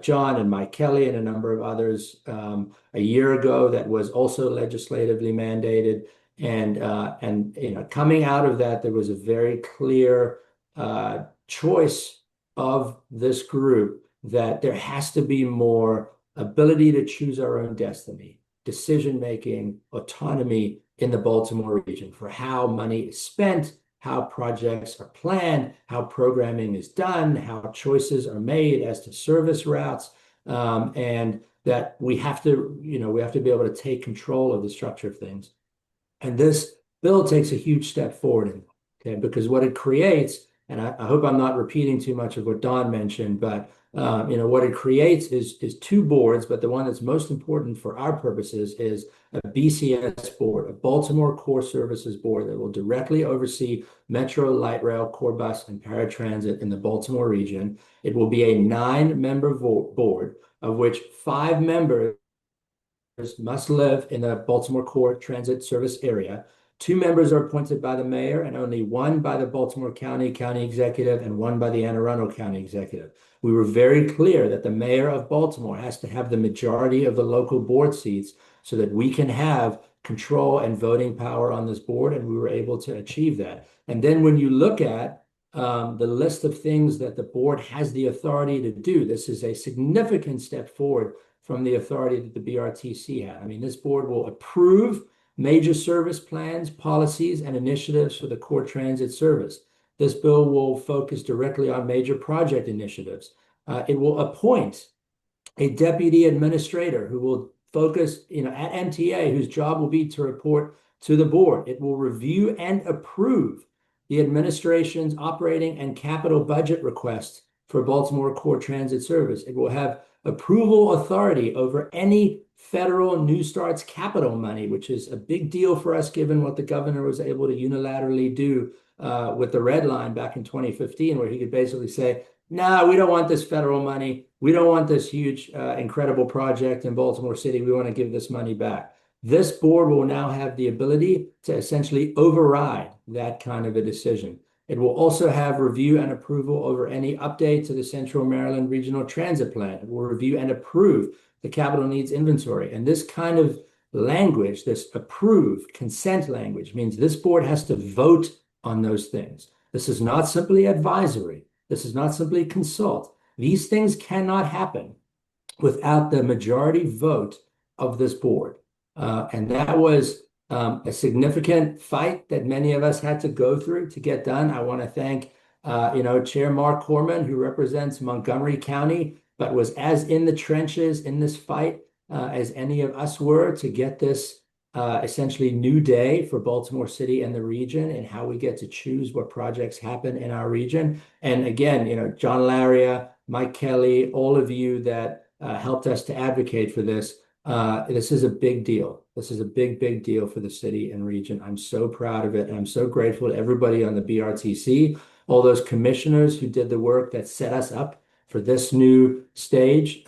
John and Mike Kelly and a number of others a year ago, that was also legislatively mandated. And coming out of that, there was a very clear choice of this group that there has to be more ability to choose our own destiny, decision-making, autonomy in the Baltimore region for how money is spent, how projects are planned, how programming is done, how choices are made as to service routes, and that we have to be able to take control of the structure of things. And this bill takes a huge step forward in, because what it creates, and I hope I'm not repeating too much of what Don mentioned, but what it creates is two boards, but the one that's most important for our purposes is a BCS board, a Baltimore Core Services Board, that will directly oversee Metro, Light Rail, Core Bus, and Paratransit in the Baltimore region. It will be a 9-member board, of which 5 members must live in the Baltimore Core Transit Service area. 2 members are appointed by the mayor, and only 1 by the Baltimore County Executive, and 1 by the Anne Arundel County Executive. We were very clear that the mayor of Baltimore has to have the majority of the local board seats so that we can have control and voting power on this board, and we were able to achieve that. And then when you look at the list of things that the board has the authority to do, this is a significant step forward from the authority that the BRTC had. I mean, this board will approve major service plans, policies, and initiatives for the core transit service. This bill will focus directly on major project initiatives. It will appoint a deputy administrator who will focus, at MTA, whose job will be to report to the board. It will review and approve the administration's operating and capital budget requests for Baltimore Core Transit Service. It will have approval authority over any federal New Starts capital money, which is a big deal for us given what the governor was able to unilaterally do with the red line back in 2015, where he could basically say, no, we don't want this federal money. We don't want this huge, incredible project in Baltimore City. We want to give this money back. This board will now have the ability to essentially override that kind of a decision. It will also have review and approval over any update to the Central Maryland Regional Transit Plan. It will review and approve the capital needs inventory. And this kind of language, this approved consent language, means this board has to vote on those things. This is not simply advisory. This is not simply consult. These things cannot happen without the majority vote of this board. And that was a significant fight that many of us had to go through to get done. I want to thank, Chair Mark Corman, who represents Montgomery County, but was as in the trenches in this fight as any of us were to get this essentially new day for Baltimore City and the region and how we get to choose what projects happen in our region. And again, John Laria, Mike Kelly, all of you that helped us to advocate for this. This is a big deal. This is a big, big deal for the city and region. I'm so proud of it. And I'm so grateful to everybody on the BRTC, all those commissioners who did the work that set us up for this new stage.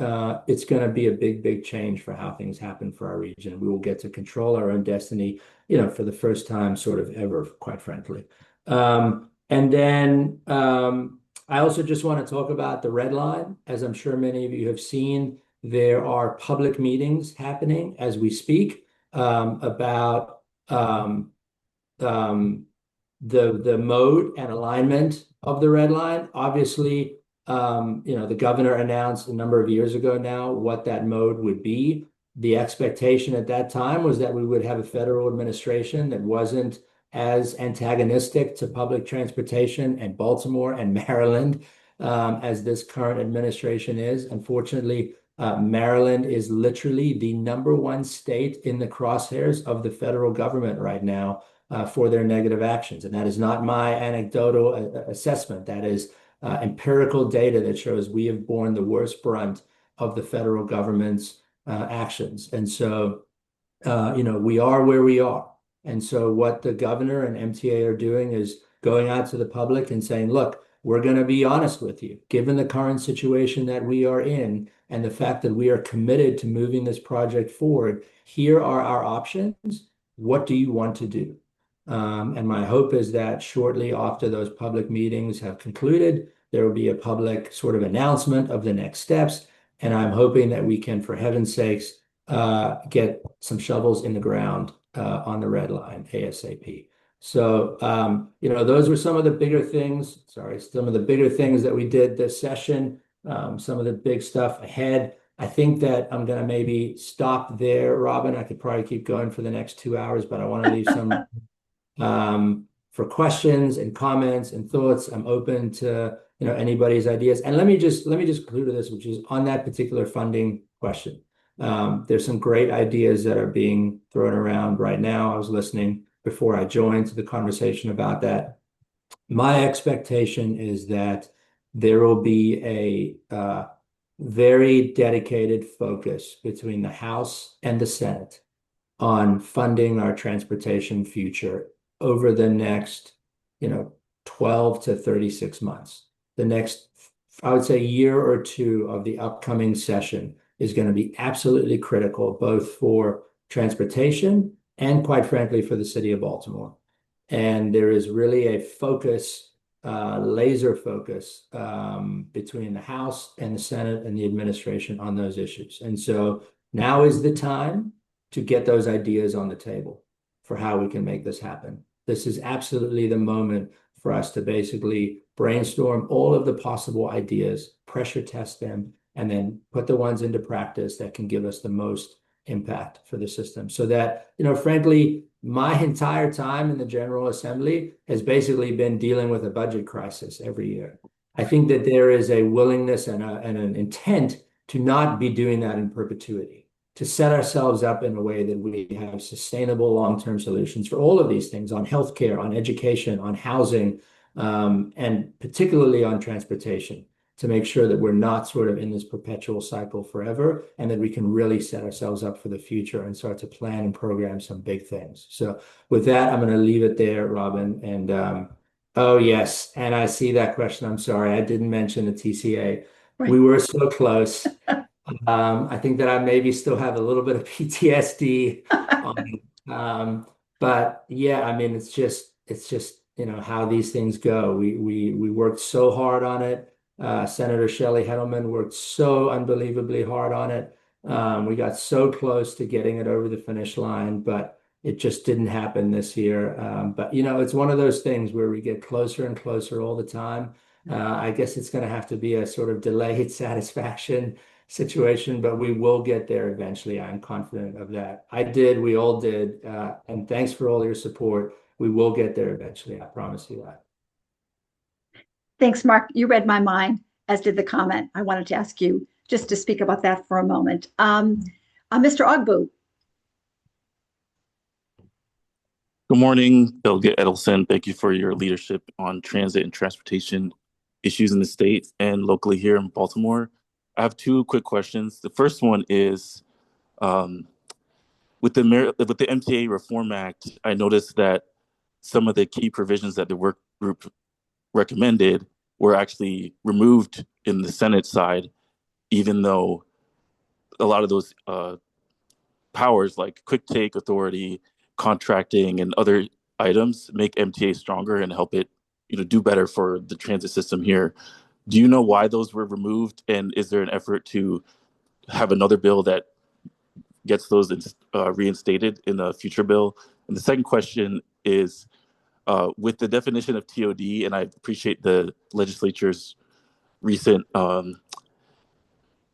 It's going to be a big, big change for how things happen for our region. We will get to control our own destiny, for the first time sort of ever, quite frankly. And then I also just want to talk about the red line. As I'm sure many of you have seen, there are public meetings happening as we speak about the mode and alignment of the red line. Obviously, the governor announced a number of years ago now what that mode would be. The expectation at that time was that we would have a federal administration that wasn't as antagonistic to public transportation and Baltimore and Maryland as this current administration is. Unfortunately, Maryland is literally the #1 state in the crosshairs of the federal government right now for their negative actions. And that is not my anecdotal assessment. That is empirical data that shows we have borne the worst brunt of the federal government's actions. And so, we are where we are. And so what the governor and MTA are doing is going out to the public and saying, look, we're going to be honest with you, given the current situation that we are in and the fact that we are committed to moving this project forward, here are our options. What do you want to do? And my hope is that shortly after those public meetings have concluded, there will be a public sort of announcement of the next steps. And I'm hoping that we can, for heaven's sakes, get some shovels in the ground on the red line ASAP. So, those were some of the bigger things. Some of the bigger things that we did this session, some of the big stuff ahead. I think that I'm going to maybe stop there, Robin. I could probably keep going for the next 2 hours, but I want to leave some for questions and comments and thoughts. I'm open to anybody's ideas. And let me just conclude with this, which is on that particular funding question. There's some great ideas that are being thrown around right now. I was listening before I joined to the conversation about that. My expectation is that there will be a very dedicated focus between the House and the Senate on funding our transportation future over the next, 12 to 36 months. The next, I would say, year or two of the upcoming session is going to be absolutely critical, both for transportation and, quite frankly, for the city of Baltimore. And there is really a focus, laser focus between the House and the Senate and the administration on those issues. And so now is the time to get those ideas on the table for how we can make this happen. This is absolutely the moment for us to basically brainstorm all of the possible ideas, pressure test them, and then put the ones into practice that can give us the most impact for the system. So that, frankly, my entire time in the General Assembly has basically been dealing with a budget crisis every year. I think that there is a willingness and an intent to not be doing that in perpetuity, to set ourselves up in a way that we have sustainable long-term solutions for all of these things on healthcare, on education, on housing, and particularly on transportation, to make sure that we're not sort of in this perpetual cycle forever and that we can really set ourselves up for the future and start to plan and program some big things. So with that, I'm going to leave it there, Robin. And oh, yes. And I see that question. I'm sorry. I didn't mention the TCA. Right. We were so close. I think that I maybe still have a little bit of PTSD. But yeah, I mean, it's just how these things go. We worked so hard on it. Senator Shelley Heddleman worked so unbelievably hard on it. We got so close to getting it over the finish line, but it just didn't happen this year. But it's one of those things where we get closer and closer all the time. I guess it's going to have to be a sort of delayed satisfaction situation, but we will get there eventually. I'm confident of that. I did, we all did. And thanks for all your support. We will get there eventually. I promise you that. Thanks, Mark. You read my mind, as did the comment. I wanted to ask you just to speak about that for a moment. Mr. Ogbu. Good morning, Delegate Edelson. Thank you for your leadership on transit and transportation issues in the state and locally here in Baltimore. I have two quick questions. The first one is, with the MTA Reform Act, I noticed that some of the key provisions that the work group recommended were actually removed in the Senate side, even though a lot of those powers like quick take authority, contracting, and other items make MTA stronger and help it do better for the transit system here. Do you know why those were removed? And is there an effort to have another bill that gets those reinstated in a future bill? And the second question is, with the definition of TOD, and I appreciate the legislature's recent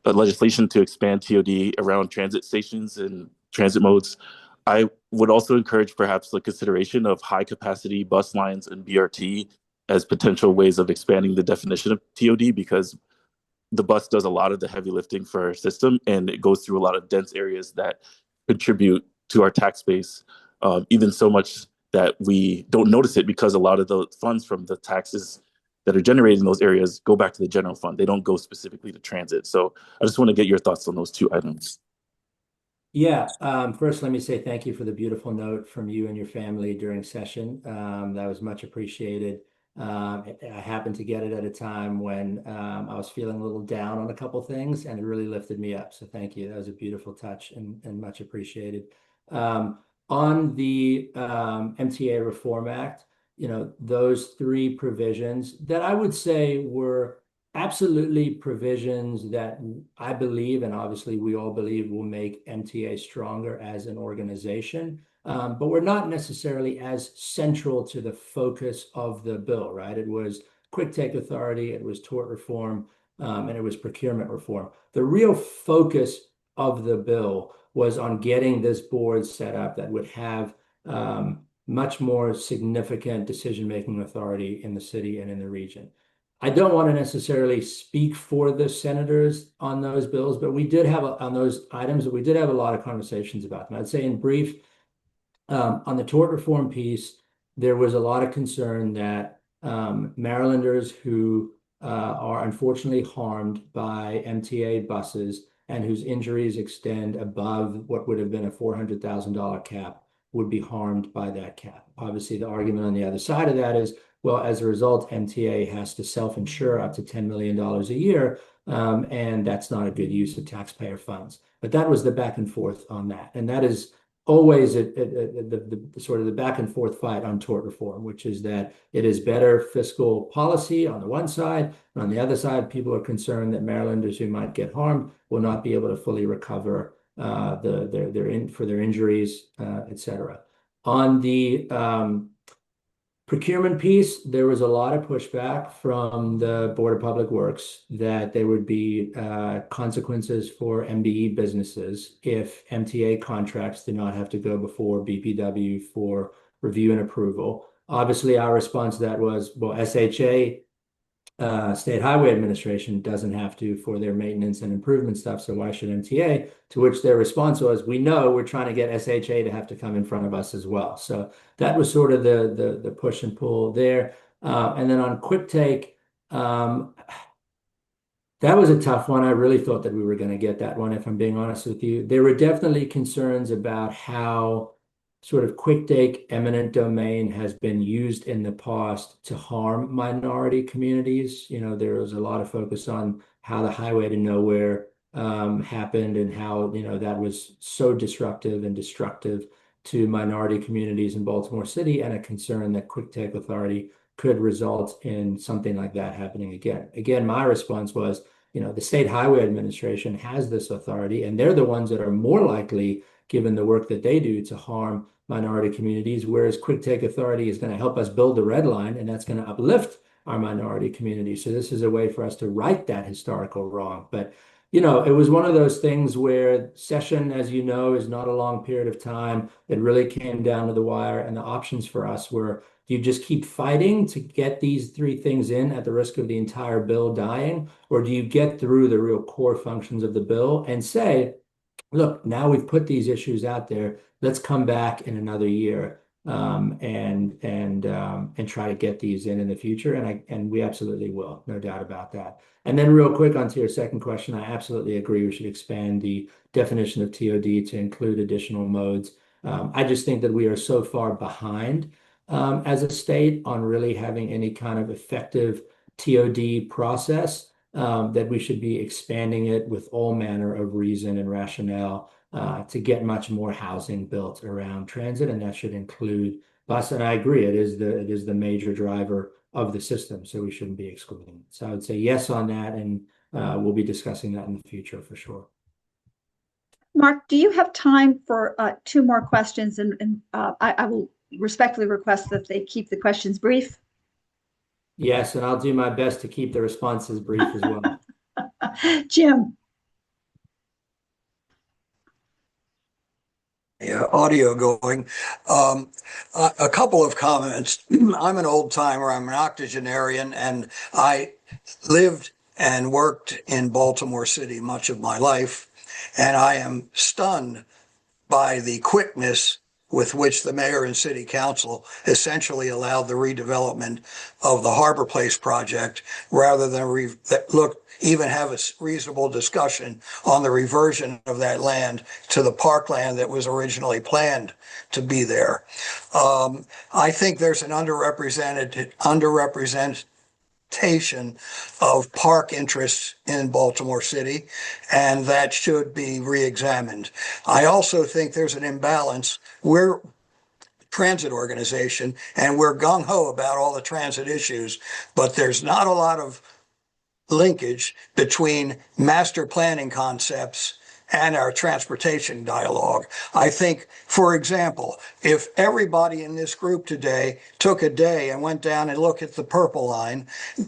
legislation to expand TOD around transit stations and transit modes, I would also encourage perhaps the consideration of high capacity bus lines and BRT as potential ways of expanding the definition of TOD, because the bus does a lot of the heavy lifting for our system, and it goes through a lot of dense areas that contribute to our tax base, even so much that we don't notice it because a lot of the funds from the taxes that are generated in those areas go back to the general fund. They don't go specifically to transit. So I just want to get your thoughts on those two items. Yeah. First, let me say thank you for the beautiful note from you and your family during session. That was much appreciated. I happened to get it at a time when I was feeling a little down on a couple things, and it really lifted me up. So thank you. That was a beautiful touch and much appreciated. On the MTA Reform Act, those three provisions that I would say were absolutely provisions that I believe, and obviously we all believe, will make MTA stronger as an organization. But we're not necessarily as central to the focus of the bill, right? It was quick take authority, it was tort reform, and it was procurement reform. The real focus of the bill was on getting this board set up that would have much more significant decision-making authority in the city and in the region. I don't want to necessarily speak for the senators on those bills, but we did have on those items, but we did have a lot of conversations about them. I'd say in brief, on the tort reform piece, there was a lot of concern that Marylanders who are unfortunately harmed by MTA buses and whose injuries extend above what would have been a $400,000 cap would be harmed by that cap. Obviously, the argument on the other side of that is, well, as a result, MTA has to self-insure up to $10 million a year, and that's not a good use of taxpayer funds. But that was the back and forth on that. And that is always the sort of the back and forth fight on tort reform, which is that it is better fiscal policy on the one side, and on the other side, people are concerned that Marylanders who might get harmed will not be able to fully recover for their injuries, et cetera. On the procurement piece, there was a lot of pushback from the Board of Public Works that there would be consequences for MDE businesses if MTA contracts did not have to go before BPW for review and approval. Obviously, our response to that was, well, SHA, State Highway Administration, doesn't have to for their maintenance and improvement stuff, so why should MTA? To which their response was, we know we're trying to get SHA to have to come in front of us as well. So that was sort of the push and pull there. And then on quick take, that was a tough one. I really thought that we were going to get that one, if I'm being honest with you. There were definitely concerns about how sort of quick take eminent domain has been used in the past to harm minority communities. There was a lot of focus on how the highway to nowhere happened and how that was so disruptive and destructive to minority communities in Baltimore City and a concern that quick take authority could result in something like that happening again. Again, my response was, the State Highway Administration has this authority, and they're the ones that are more likely, given the work that they do, to harm minority communities, whereas quick take authority is going to help us build the red line, and that's going to uplift our minority community. So this is a way for us to right that historical wrong. But it was one of those things where session, as you know, is not a long period of time. It really came down to the wire, and the options for us were, do you just keep fighting to get these three things in at the risk of the entire bill dying, or do you get through the real core functions of the bill and say, look, now we've put these issues out there. Let's come back in another year and try to get these in the future. And we absolutely will, no doubt about that. And then real quick onto your second question, I absolutely agree. We should expand the definition of TOD to include additional modes. I just think that we are so far behind as a state on really having any kind of effective TOD process that we should be expanding it with all manner of reason and rationale to get much more housing built around transit, and that should include bus. And I agree, it is the major driver of the system, so we shouldn't be excluding it. So I would say yes on that, and we'll be discussing that in the future for sure. Mark, do you have time for two more questions? And I will respectfully request that they keep the questions brief. Yes, and I'll do my best to keep the responses brief as well. Jim. Audio going. A couple of comments. I'm an old timer. I'm an octogenarian, and I lived and worked in Baltimore City much of my life, and I am stunned by the quickness with which the mayor and city council essentially allowed the redevelopment of the Harbor Place project rather than even have a reasonable discussion on the reversion of that land to the parkland that was originally planned to be there. I think there's an underrepresentation of park interests in Baltimore City, and that should be re-examined. I also think there's an imbalance. We're a transit organization, and we're gung-ho about all the transit issues, but there's not a lot of linkage between master planning concepts and our transportation dialogue. I think, for example, if everybody in this group today took a day and went down and looked at the Purple Line,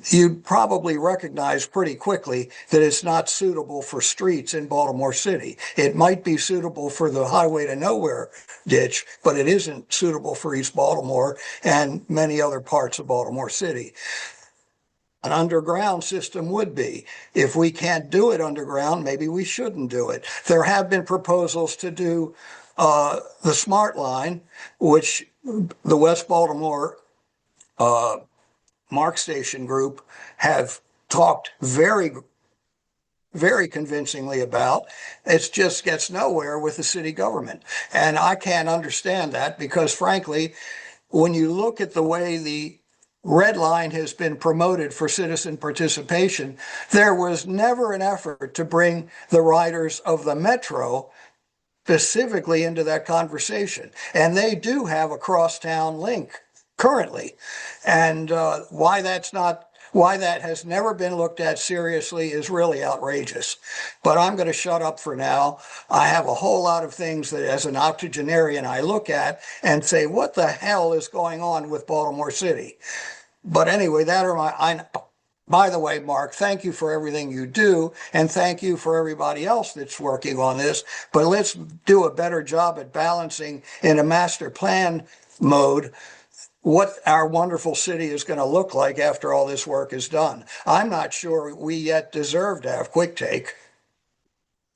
you'd probably recognize pretty quickly that it's not suitable for streets in Baltimore City. It might be suitable for the highway to nowhere ditch, but it isn't suitable for East Baltimore and many other parts of Baltimore City. An underground system would be. If we can't do it underground, maybe we shouldn't do it. There have been proposals to do the Smart Line, which the West Baltimore Mark Station group have talked very, very convincingly about. It just gets nowhere with the city government. And I can't understand that because, frankly, when you look at the way the Red Line has been promoted for citizen participation, there was never an effort to bring the riders of the Metro specifically into that conversation. And they do have a crosstown link currently. And why that has never been looked at seriously is really outrageous. But I'm going to shut up for now. I have a whole lot of things that as an octogenarian I look at and say, what the hell is going on with Baltimore City? But anyway, by the way, Mark, thank you for everything you do, and thank you for everybody else that's working on this. But let's do a better job at balancing in a master plan mode what our wonderful city is going to look like after all this work is done. I'm not sure we yet deserve to have quick take.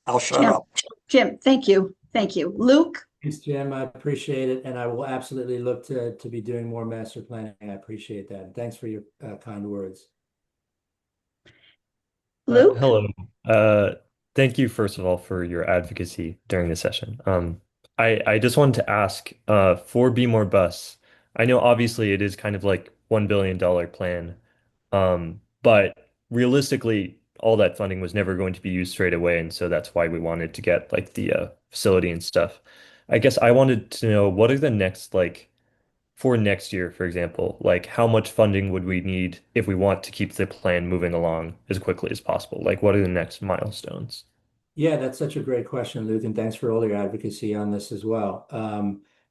I'll shut up. Jim, thank you. Thank you. Luke? Thanks, Jim. I appreciate it, and I will absolutely look to be doing more master planning. I appreciate that. And thanks for your kind words. Luke? Hello. Thank you, first of all, for your advocacy during the session. I just wanted to ask for Be More Bus. I know obviously it is kind of like $1 billion plan, but realistically, all that funding was never going to be used straight away, and so that's why we wanted to get like the facility and stuff. I guess I wanted to know what are the next, like, for next year, for example, like how much funding would we need if we want to keep the plan moving along as quickly as possible? Like, what are the next milestones? Yeah, that's such a great question, Luke, and thanks for all your advocacy on this as well.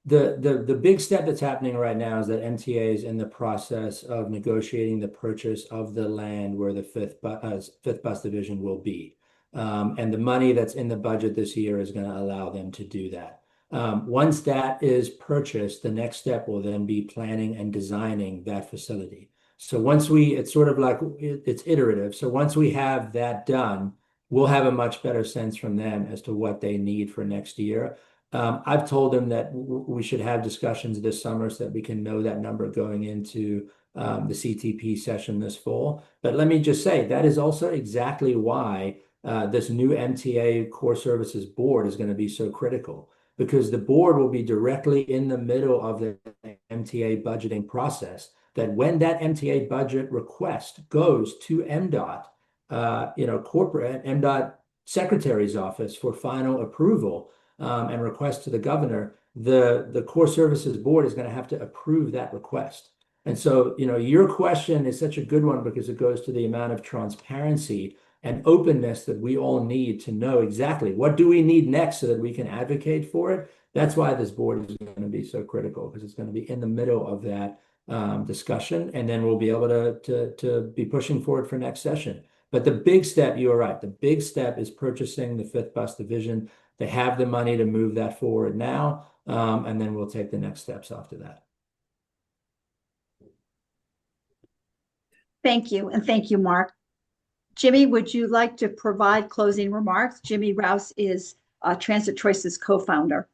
The big step that's happening right now is that MTA is in the process of negotiating the purchase of the land where the fifth bus division will be. And the money that's in the budget this year is going to allow them to do that. Once that is purchased, the next step will then be planning and designing that facility. So it's sort of like it's iterative. So once we have that done, we'll have a much better sense from them as to what they need for next year. I've told them that we should have discussions this summer so that we can know that number going into the CTP session this fall. But let me just say, that is also exactly why this new MTA Core Services Board is going to be so critical, because the board will be directly in the middle of the MTA budgeting process, that when that MTA budget request goes to MDOT, corporate MDOT secretary's office for final approval and request to the governor, the Core Services Board is going to have to approve that request. And so, your question is such a good one because it goes to the amount of transparency and openness that we all need to know exactly what do we need next so that we can advocate for it. That's why this board is going to be so critical, because it's going to be in the middle of that discussion, and then we'll be able to be pushing forward for next session. But the big step, you are right, the big step is purchasing the fifth bus division. They have the money to move that forward now, and then we'll take the next steps after that. Thank you, and thank you, Mark. Jimmy, would you like to provide closing remarks? Jimmy Rouse is Transit Choices co-founder.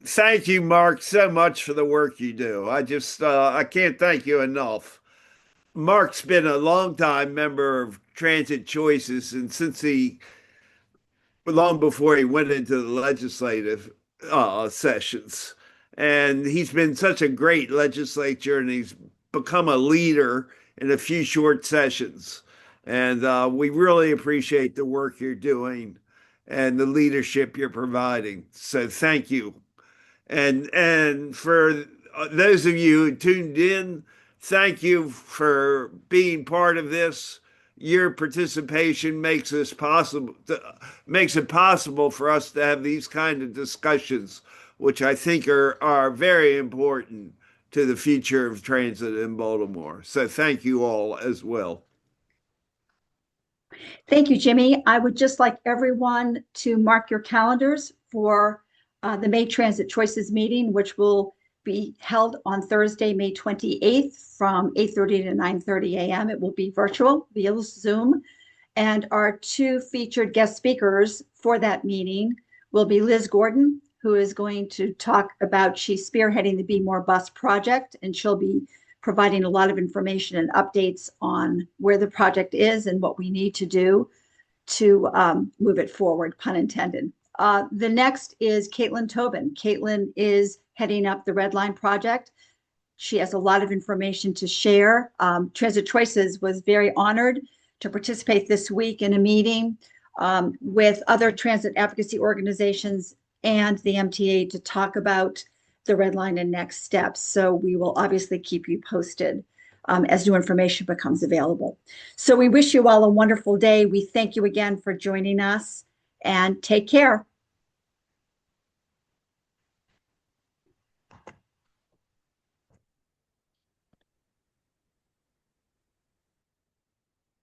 Thank you, Mark, so much for the work you do. I can't thank you enough. Mark's been a longtime member of Transit Choices, and long before he went into the legislative sessions. And he's been such a great legislature, and he's become a leader in a few short sessions. And we really appreciate the work you're doing and the leadership you're providing. So thank you. And for those of you who tuned in, thank you for being part of this. Your participation makes it possible for us to have these kind of discussions, which I think are very important to the future of transit in Baltimore. So thank you all as well. Thank you, Jimmy. I would just like everyone to mark your calendars for the May Transit Choices meeting, which will be held on Thursday, May 28th from 8:30 to 9:30 a.m. It will be virtual via Zoom. And our two featured guest speakers for that meeting will be Liz Gordon, who is going to talk about, she's spearheading the Be More Bus project, and she'll be providing a lot of information and updates on where the project is and what we need to do to move it forward, pun intended. The next is Caitlin Tobin. Caitlin is heading up the Red Line project. She has a lot of information to share. Transit Choices was very honored to participate this week in a meeting with other transit advocacy organizations and the MTA to talk about the Red Line and next steps. So we will obviously keep you posted as new information becomes available. So we wish you all a wonderful day. We thank you again for joining us, and take care.